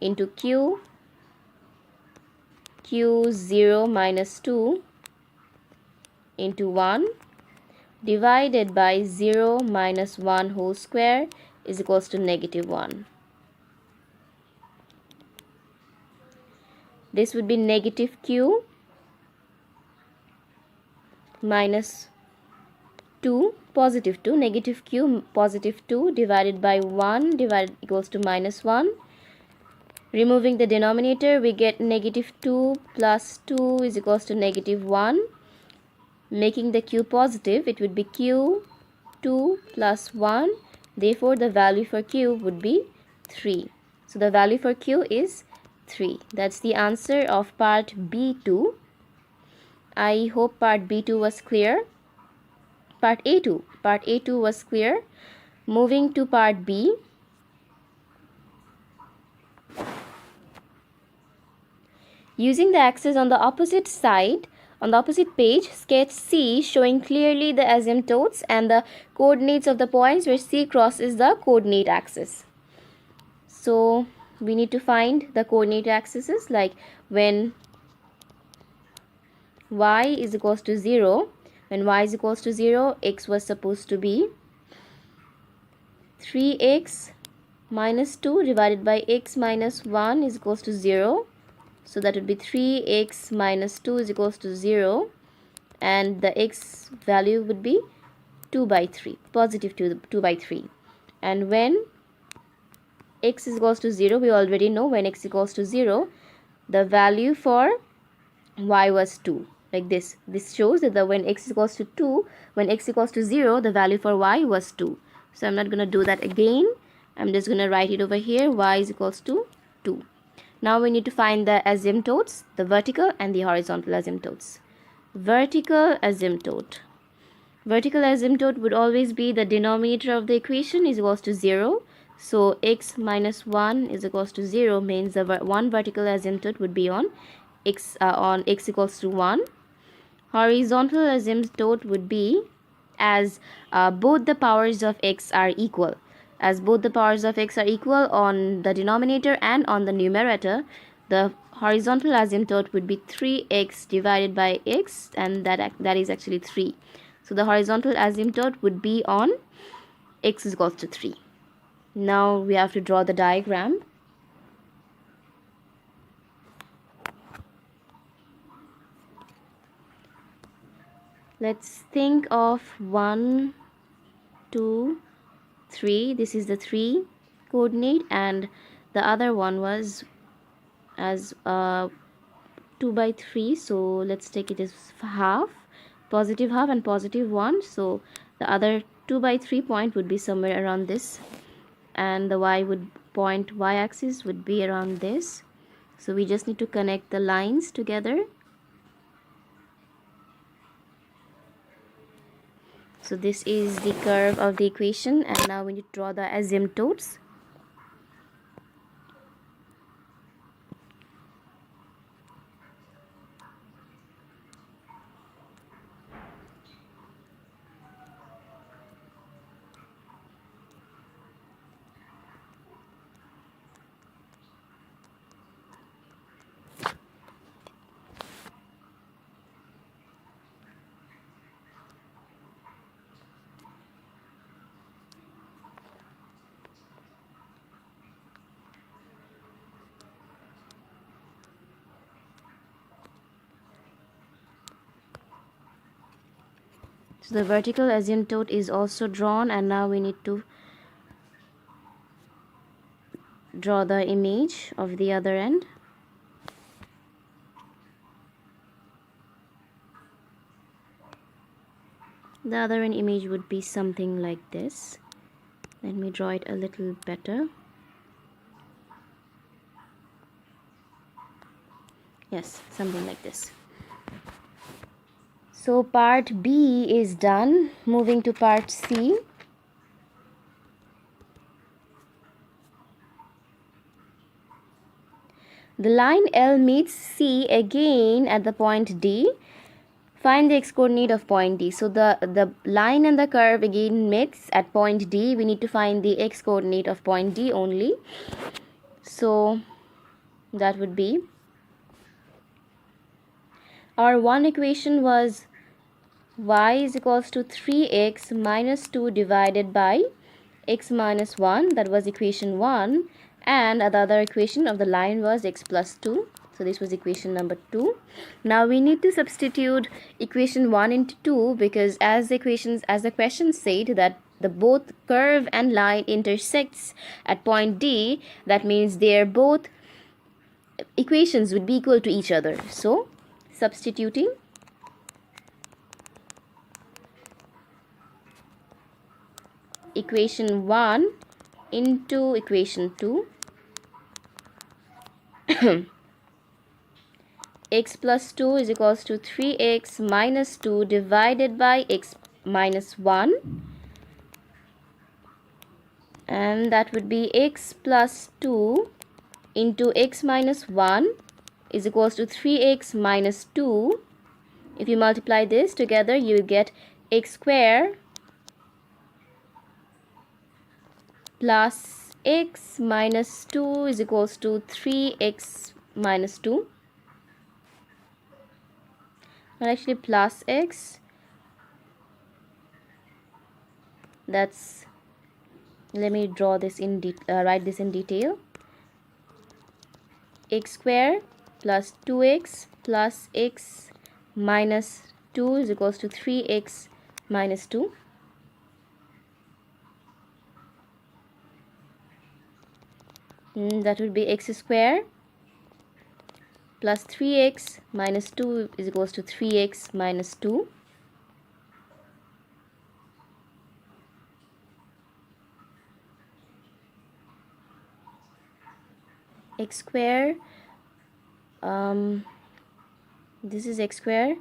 into q 0 minus 2 into 1 divided by 0 minus 1 whole square is equals to negative 1. This would be negative q minus 2, positive 2, negative q positive 2 divided by 1 equals to minus 1. Removing the denominator, we get negative 2 plus 2 is equals to negative 1. Making the q positive, it would be q 2 plus 1. Therefore, the value for q would be 3. So the value for q is 3. That's the answer of part B2. I hope part B2 was clear. Part A2 was clear. Moving to part B. Using the axis on the opposite side, on the opposite page, sketch C showing clearly the asymptotes and the coordinates of the points where C crosses the coordinate axis. So we need to find the coordinate axes, like when y is equals to 0. When y is equals to 0, x was supposed to be 3x minus 2 divided by x minus 1 is equals to 0. So that would be 3x minus 2 is equals to 0, and the x value would be 2 by 3, positive 2 by 3. And when x is equals to 0, we already know when x equals to 0, the value for y was 2. Like this. This shows that when x is equals to 2, when x equals to 0, the value for y was 2. So I'm not going to do that again. I'm just going to write it over here. Y is equals to 2. Now we need to find the asymptotes, the vertical and the horizontal asymptotes. Vertical asymptote. Vertical asymptote would always be the denominator of the equation is equals to 0. So x minus 1 is equals to 0 means the one vertical asymptote would be on x equals to 1. Horizontal asymptote would be as both the powers of x are equal. As both the powers of x are equal on the denominator and on the numerator, the horizontal asymptote would be 3x divided by x, and that is actually 3. So the horizontal asymptote would be on x is equals to 3. Now we have to draw the diagram. Let's think of 1, 2, 3. This is the 3 coordinate, and the other one was as 2 by 3. So let's take it as half, positive half and positive 1. So the other 2 by 3 point would be somewhere around this, and the y axis would be around this. So we just need to connect the lines together. So this is the curve of the equation, and now we need to draw the asymptotes. So the vertical asymptote is also drawn, and now we need to draw the image of the other end. The other end image would be something like this. Let me draw it a little better. Yes, something like this. So part B is done. Moving to part C. The line L meets C again at the point D. Find the x-coordinate of point D. So the line and the curve again meets at point D. We need to find the x-coordinate of point D only. So that would be, our one equation was y is equals to 3x minus 2 divided by x minus 1. That was equation 1. And the other equation of the line was x plus 2. So this was equation number 2. Now we need to substitute equation 1 into 2, because as the question said that the both curve and line intersects at point D, that means their both equations would be equal to each other. So substituting equation 1 into equation 2, x plus 2 is equals to 3x minus 2 divided by x minus 1, and that would be x plus 2 into x minus 1 is equals to 3x minus 2. If you multiply this together, you will get x square plus x minus 2 is equals to 3x minus 2. Or actually plus x. That's, let me draw this in write this in detail. X square plus 2x plus x minus 2 is equals to 3x minus 2. That would be x square plus 3x minus 2 is equals to 3x minus 2. x square, this is x square,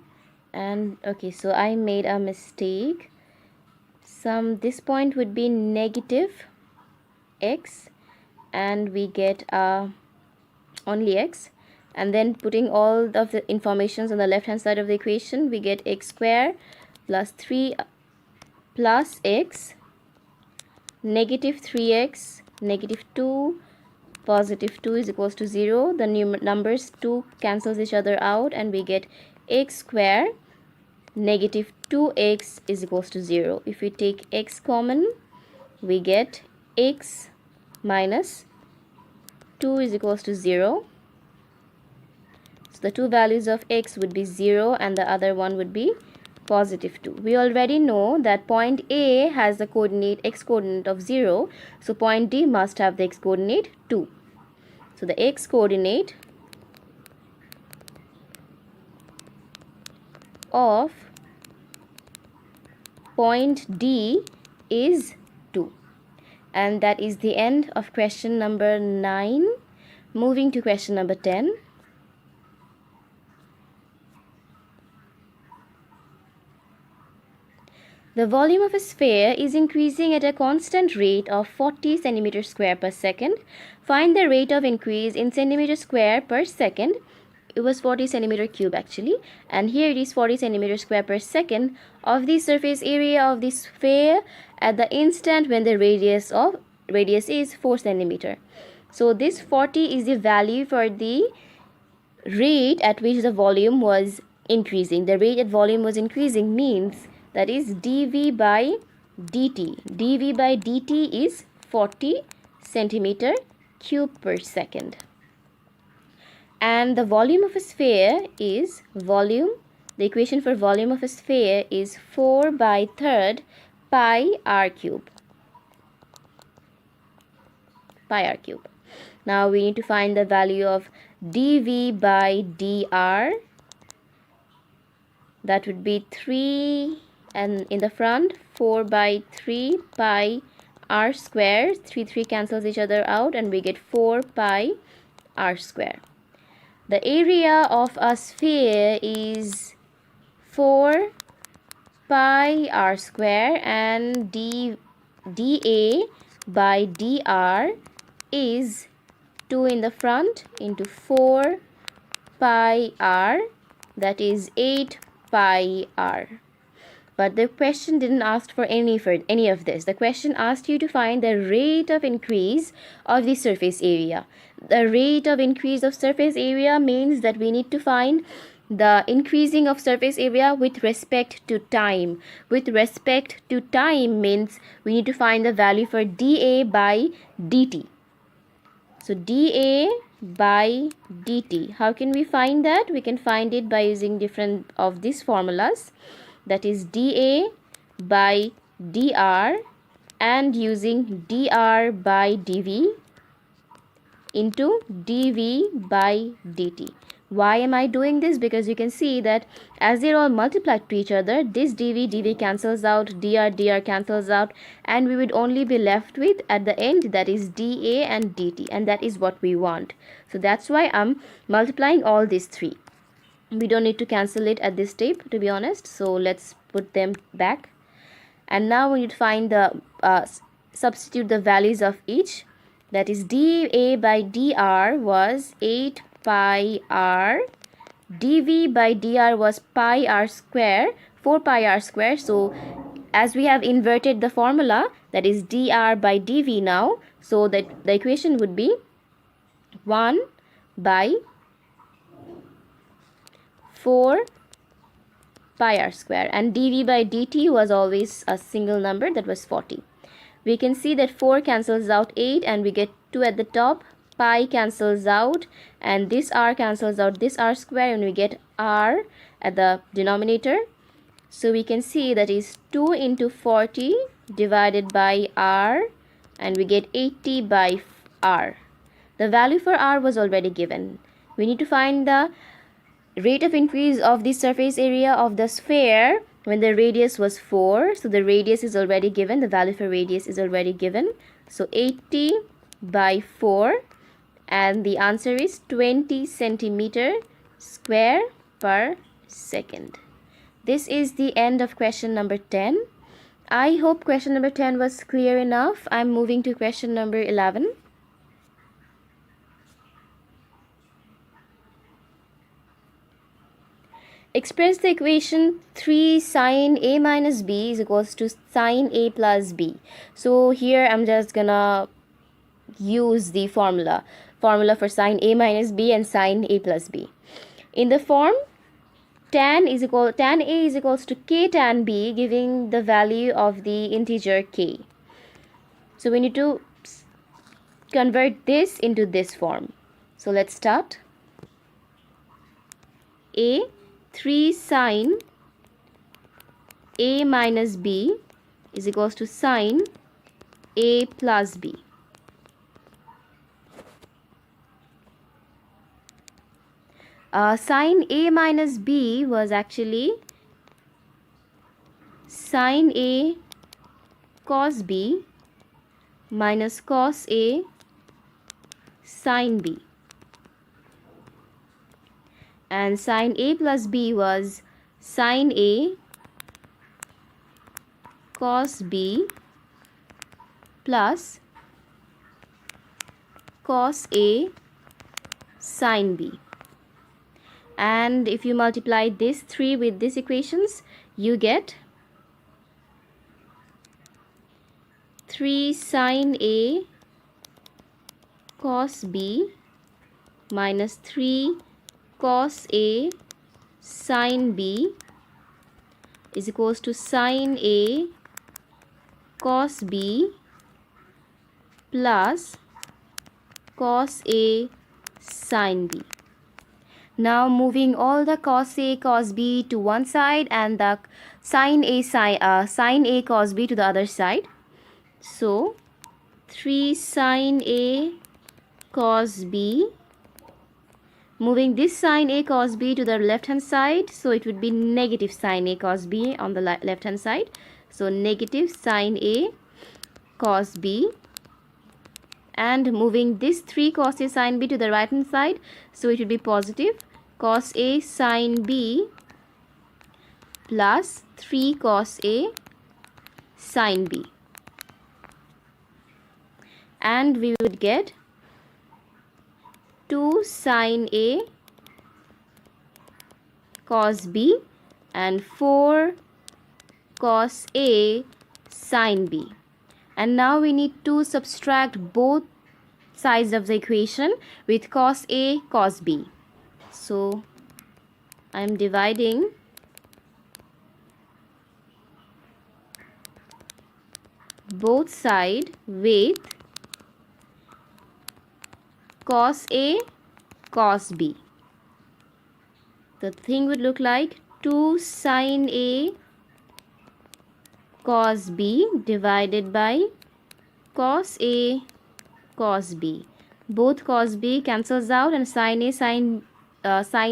and okay, so I made a mistake. This point would be negative x, and we get only x, and then putting all of the informations on the left hand side of the equation, we get x square plus 3 plus x, negative 3x, negative 2, positive 2 is equals to 0. The numbers 2 cancels each other out, and we get x square negative 2x is equals to 0. If we take x common, we get x minus 2 is equals to 0. So the two values of x would be 0 and the other one would be positive 2. We already know that point A has the coordinate x coordinate of 0. So point D must have the x coordinate 2. So the x coordinate of point D is 2. And that is the end of question number 9. Moving to question number 10. The volume of a sphere is increasing at a constant rate of 40 cm square per second. Find the rate of increase in centimeter square per second. It was 40 centimeter cube actually, and here it is 40 centimeter square per second of the surface area of the sphere at the instant when the radius is 4 centimeter. So this 40 is the value for the rate at which the volume was increasing. The rate at volume was increasing means that is dV by dt. dV by dt is 40 centimeter cube per second. And the volume of a sphere is the equation for volume of a sphere is 4 by 3rd pi r cube. Now we need to find the value of dV by dr. That would be 3, and in the front 4 by 3 pi r square. 3 cancels each other out, and we get 4 pi r square. The area of a sphere is 4 pi r square, and dA by dr is 2 in the front into 4 pi r, that is 8 pi r. But the question didn't ask for any of this. The question asked you to find the rate of increase of the surface area. The rate of increase of surface area means that we need to find the increasing of surface area with respect to time. With respect to time means we need to find the value for dA by dt. So dA by dt. How can we find that? We can find it by using different of these formulas. That is dA by dr and using dr by dV into dV by dt. Why am I doing this? Because you can see that as they're all multiplied to each other, this dV cancels out, dr cancels out, and we would only be left with at the end, that is dA and dt, and that is what we want. So that's why I'm multiplying all these three. We don't need to cancel it at this step, to be honest, so let's put them back. And now we need to find the substitute the values of each. That is dA by dr was 8 pi r, dV by dr was pi r square, 4 pi r square. So as we have inverted the formula, that is dr by dV now, so that the equation would be 1 by 4 pi r square, and dV by dt was always a single number, that was 40. We can see that 4 cancels out 8 and we get 2 at the top, pi cancels out, and this r cancels out this r square, and we get r at the denominator. So we can see that is 2 into 40 divided by r, and we get 80 by r. The value for r was already given. We need to find the rate of increase of the surface area of the sphere when the radius was 4. So the radius is already given, the value for radius is already given. So 80 by 4, and the answer is 20 centimeter square per second. This is the end of question number 10. I hope question number 10 was clear enough. I'm moving to question number 11. Express the equation 3 sine A minus B is equals to sine A plus B. So here I'm just gonna use the formula for sine A minus B and sine A plus B. In the form tan A is equals to k tan B, giving the value of the integer k. So we need to convert this into this form. So let's start. 3 sine A minus B is equals to sine A plus B. Sine A minus B was actually sine A cos B minus cos A sine B. And sine A plus B was sine A cos B plus cos A sine B. And if you multiply this 3 with these equations, you get 3 sine A cos B minus 3 cos A sine B is equals to sine A cos B plus cos A sine B. Now moving all the cos A cos B to one side and the sine A cos B to the other side. So 3 sine A cos B, moving this sine A cos B to the left hand side, so it would be negative sine A cos B on the left hand side. So negative sine A cos B, and moving this 3 cos A sine B to the right hand side, so it would be positive cos A sine B plus 3 cos A sine B, and we would get 2 sine A cos B and 4 cos A sine B. And now we need to subtract both sides of the equation with cos A cos B. So I am dividing both sides with cos A cos B. The thing would look like 2 sine A cos B divided by cos A cos B. Both cos B cancels out, and sine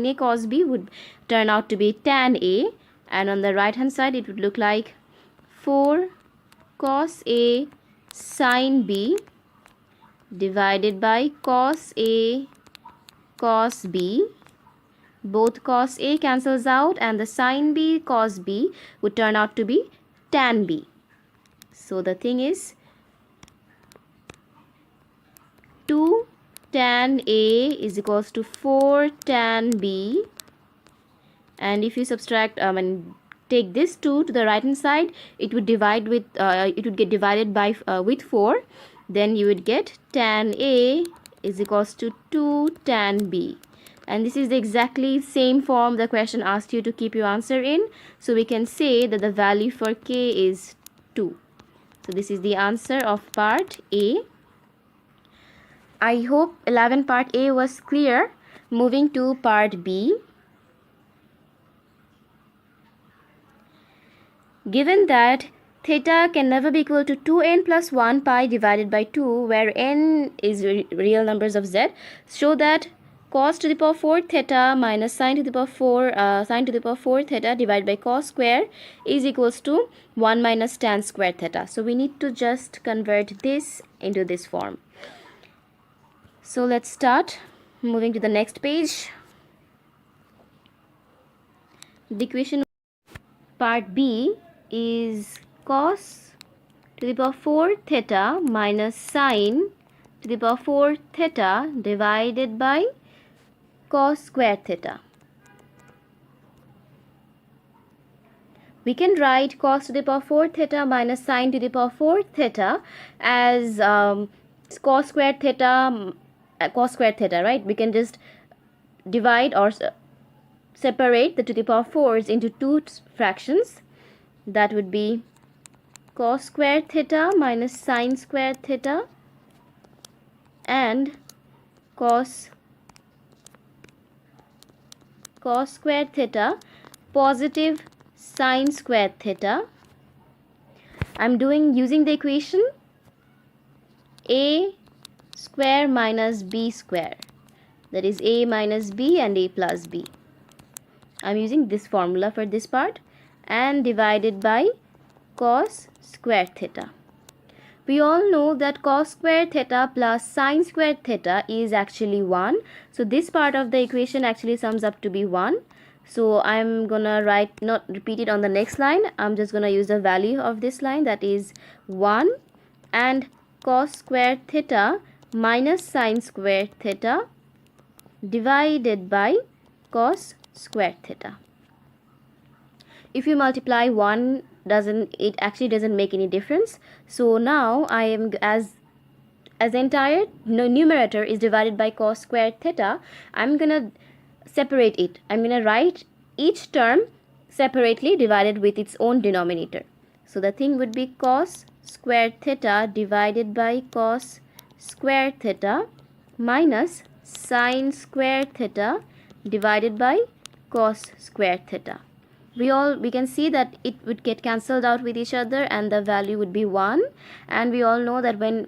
A cos B would turn out to be tan A, and on the right hand side it would look like 4 cos A sine B divided by cos A cos B. Both cos A cancels out, and the sine B cos B would turn out to be tan B. So the thing is 2 tan A is equals to 4 tan B, and if you subtract and take this 2 to the right hand side, it would divide with it would get divided by with 4. Then you would get tan A is equals to 2 tan B, and this is the exactly same form the question asked you to keep your answer in. So we can say that the value for K is 2. So this is the answer of part A. I hope 11 part A was clear. Moving to part B. Given that theta can never be equal to 2n plus 1 pi divided by 2, where n is real numbers of z, show that cos to the power 4 theta minus sine to the power 4 theta divided by cos square is equals to 1 minus tan square theta. So we need to just convert this into this form. So let's start moving to the next page. The equation part B is cos to the power 4 theta minus sine to the power 4 theta divided by cos square theta. We can write cos to the power 4 theta minus sine to the power 4 theta as cos square theta, right? We can just divide or separate the to the power 4s into two fractions. That would be cos square theta minus sine square theta and cos square theta positive sine square theta. I'm using the equation a square minus b square, that is a minus b and a plus b. I'm using this formula for this part, and divided by cos square theta. We all know that cos square theta plus sine square theta is actually 1. So this part of the equation actually sums up to be 1. So I'm gonna not repeat it on the next line. I'm just gonna use the value of this line, that is 1, and cos square theta minus sine square theta divided by cos square theta. If you multiply 1, it actually doesn't make any difference. So now I am, as the entire numerator is divided by cos square theta, I'm gonna separate it. I'm gonna write each term separately divided with its own denominator. So the thing would be cos square theta divided by cos square theta minus sine square theta divided by cos square theta. We can see that it would get cancelled out with each other and the value would be 1, and we all know that when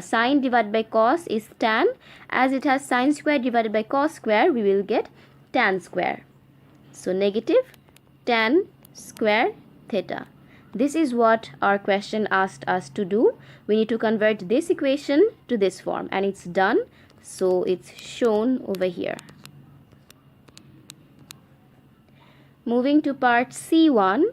sine divided by cos is tan, as it has sine square divided by cos square, we will get tan square. So negative tan square theta. This is what our question asked us to do. We need to convert this equation to this form, and it's done. So it's shown over here. Moving to part C1,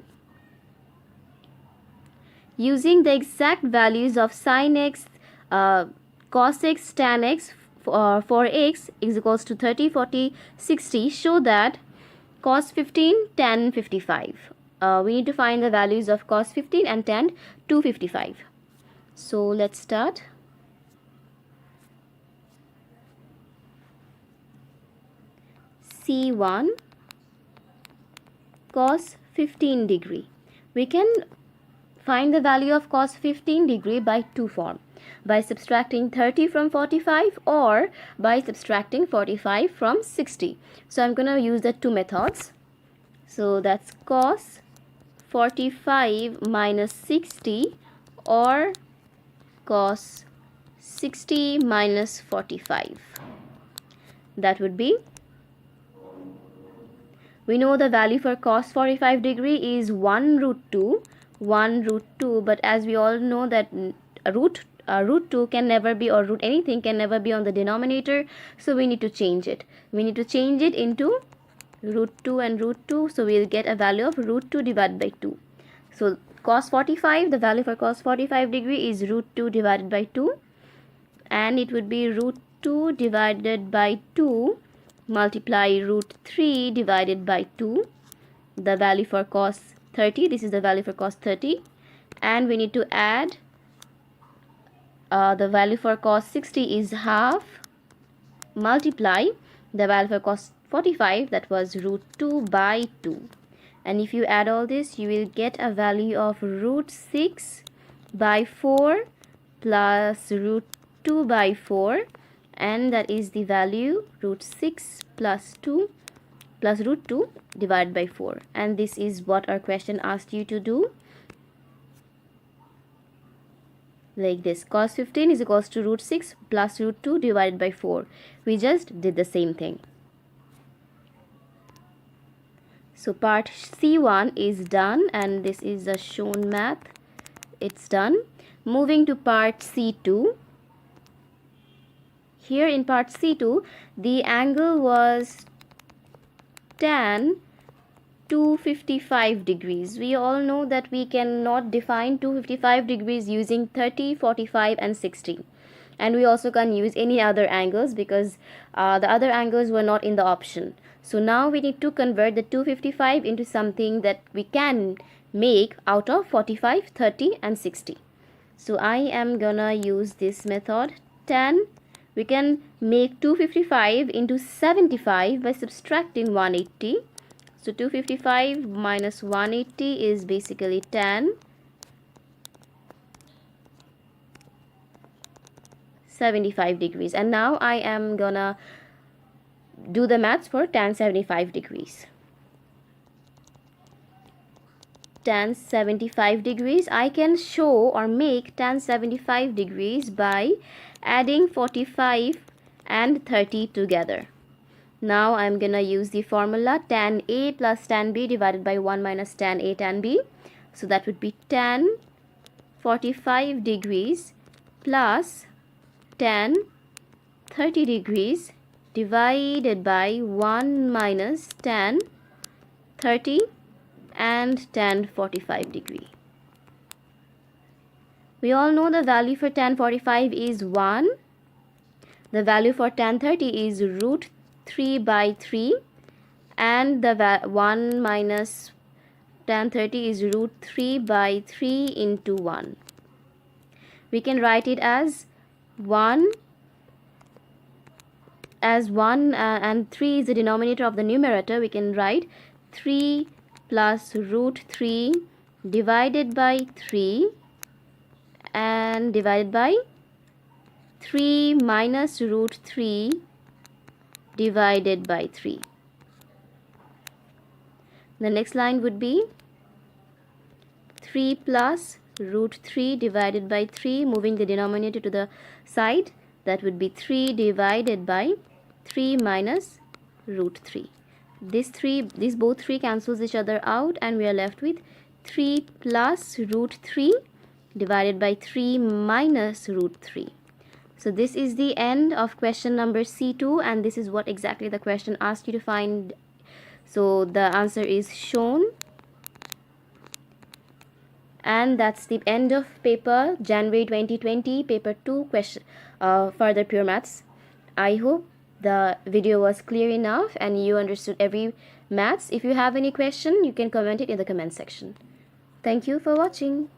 using the exact values of sin x, cos x, tan x for x is equals to 30, 40, 60, show that cos 15, tan 55. We need to find the values of cos 15 and tan 255. So let's start. C1 cos 15 degree. We can find the value of cos 15 degree by two forms, by subtracting 30 from 45 or by subtracting 45 from 60. So I'm going to use the two methods. So that's cos 45 minus 60 or cos 60 minus 45. That would be, we know the value for cos 45 degree is 1 root 2, but as we all know that root 2 can never be, or root anything can never be on the denominator, so we need to change it. We need to change it into root 2 and root 2, so we will get a value of root 2 divided by 2. So cos 45, the value for cos 45 degree is root 2 divided by 2, and it would be root 2 divided by 2 multiply root 3 divided by 2. The value for cos 30, this is the value for cos 30, and we need to add the value for cos 60 is half, multiply the value for cos 45, that was root 2 by 2, and if you add all this, you will get a value of root 6 by 4 plus root 2 by 4, and that is the value root 6 plus 2 plus root 2 divided by 4. And this is what our question asked you to do, like this. Cos 15 is equals to root 6 plus root 2 divided by 4. We just did the same thing. So part C1 is done, and this is the shown math. It's done. Moving to part C2. here in part C2, the angle was tan 255 degrees. We all know that we cannot define 255 degrees using 30, 45 and 60. And we also can't use any other angles because the other angles were not in the option. So now we need to convert the 255 into something that we can make out of 45, 30 and 60. So I am gonna use this method. Tan, we can make 255 into 75 by subtracting 180. So 255 minus 180 is basically tan 75 degrees. And now I am gonna do the maths for tan 75 degrees. Tan 75 degrees, I can show or make tan 75 degrees by adding 45 and 30 together. Now I'm gonna use the formula tan A plus tan B divided by 1 minus tan A tan B. So that would be tan 45 degrees plus tan 30 degrees divided by 1 minus tan 30 and tan 45 degree. We all know the value for tan 45 is 1. The value for tan 30 is root 3 by 3, and the 1 minus tan 30 is root 3 by 3 into 1. We can write it as 1 and 3 is the denominator of the numerator. We can write 3 plus root 3 divided by 3 and divided by 3 minus root 3 divided by 3. The next line would be 3 plus root 3 divided by 3, moving the denominator to the side. That would be 3 divided by 3 minus root 3. These both 3 cancels each other out, and we are left with 3 plus root 3 divided by 3 minus root 3. So this is the end of question number C2, and this is what exactly the question asked you to find. So the answer is shown. And that's the end of paper January 2020, paper 2 question, further pure maths. I hope the video was clear enough and you understood every maths. If you have any question, you can comment it in the comment section. Thank you for watching.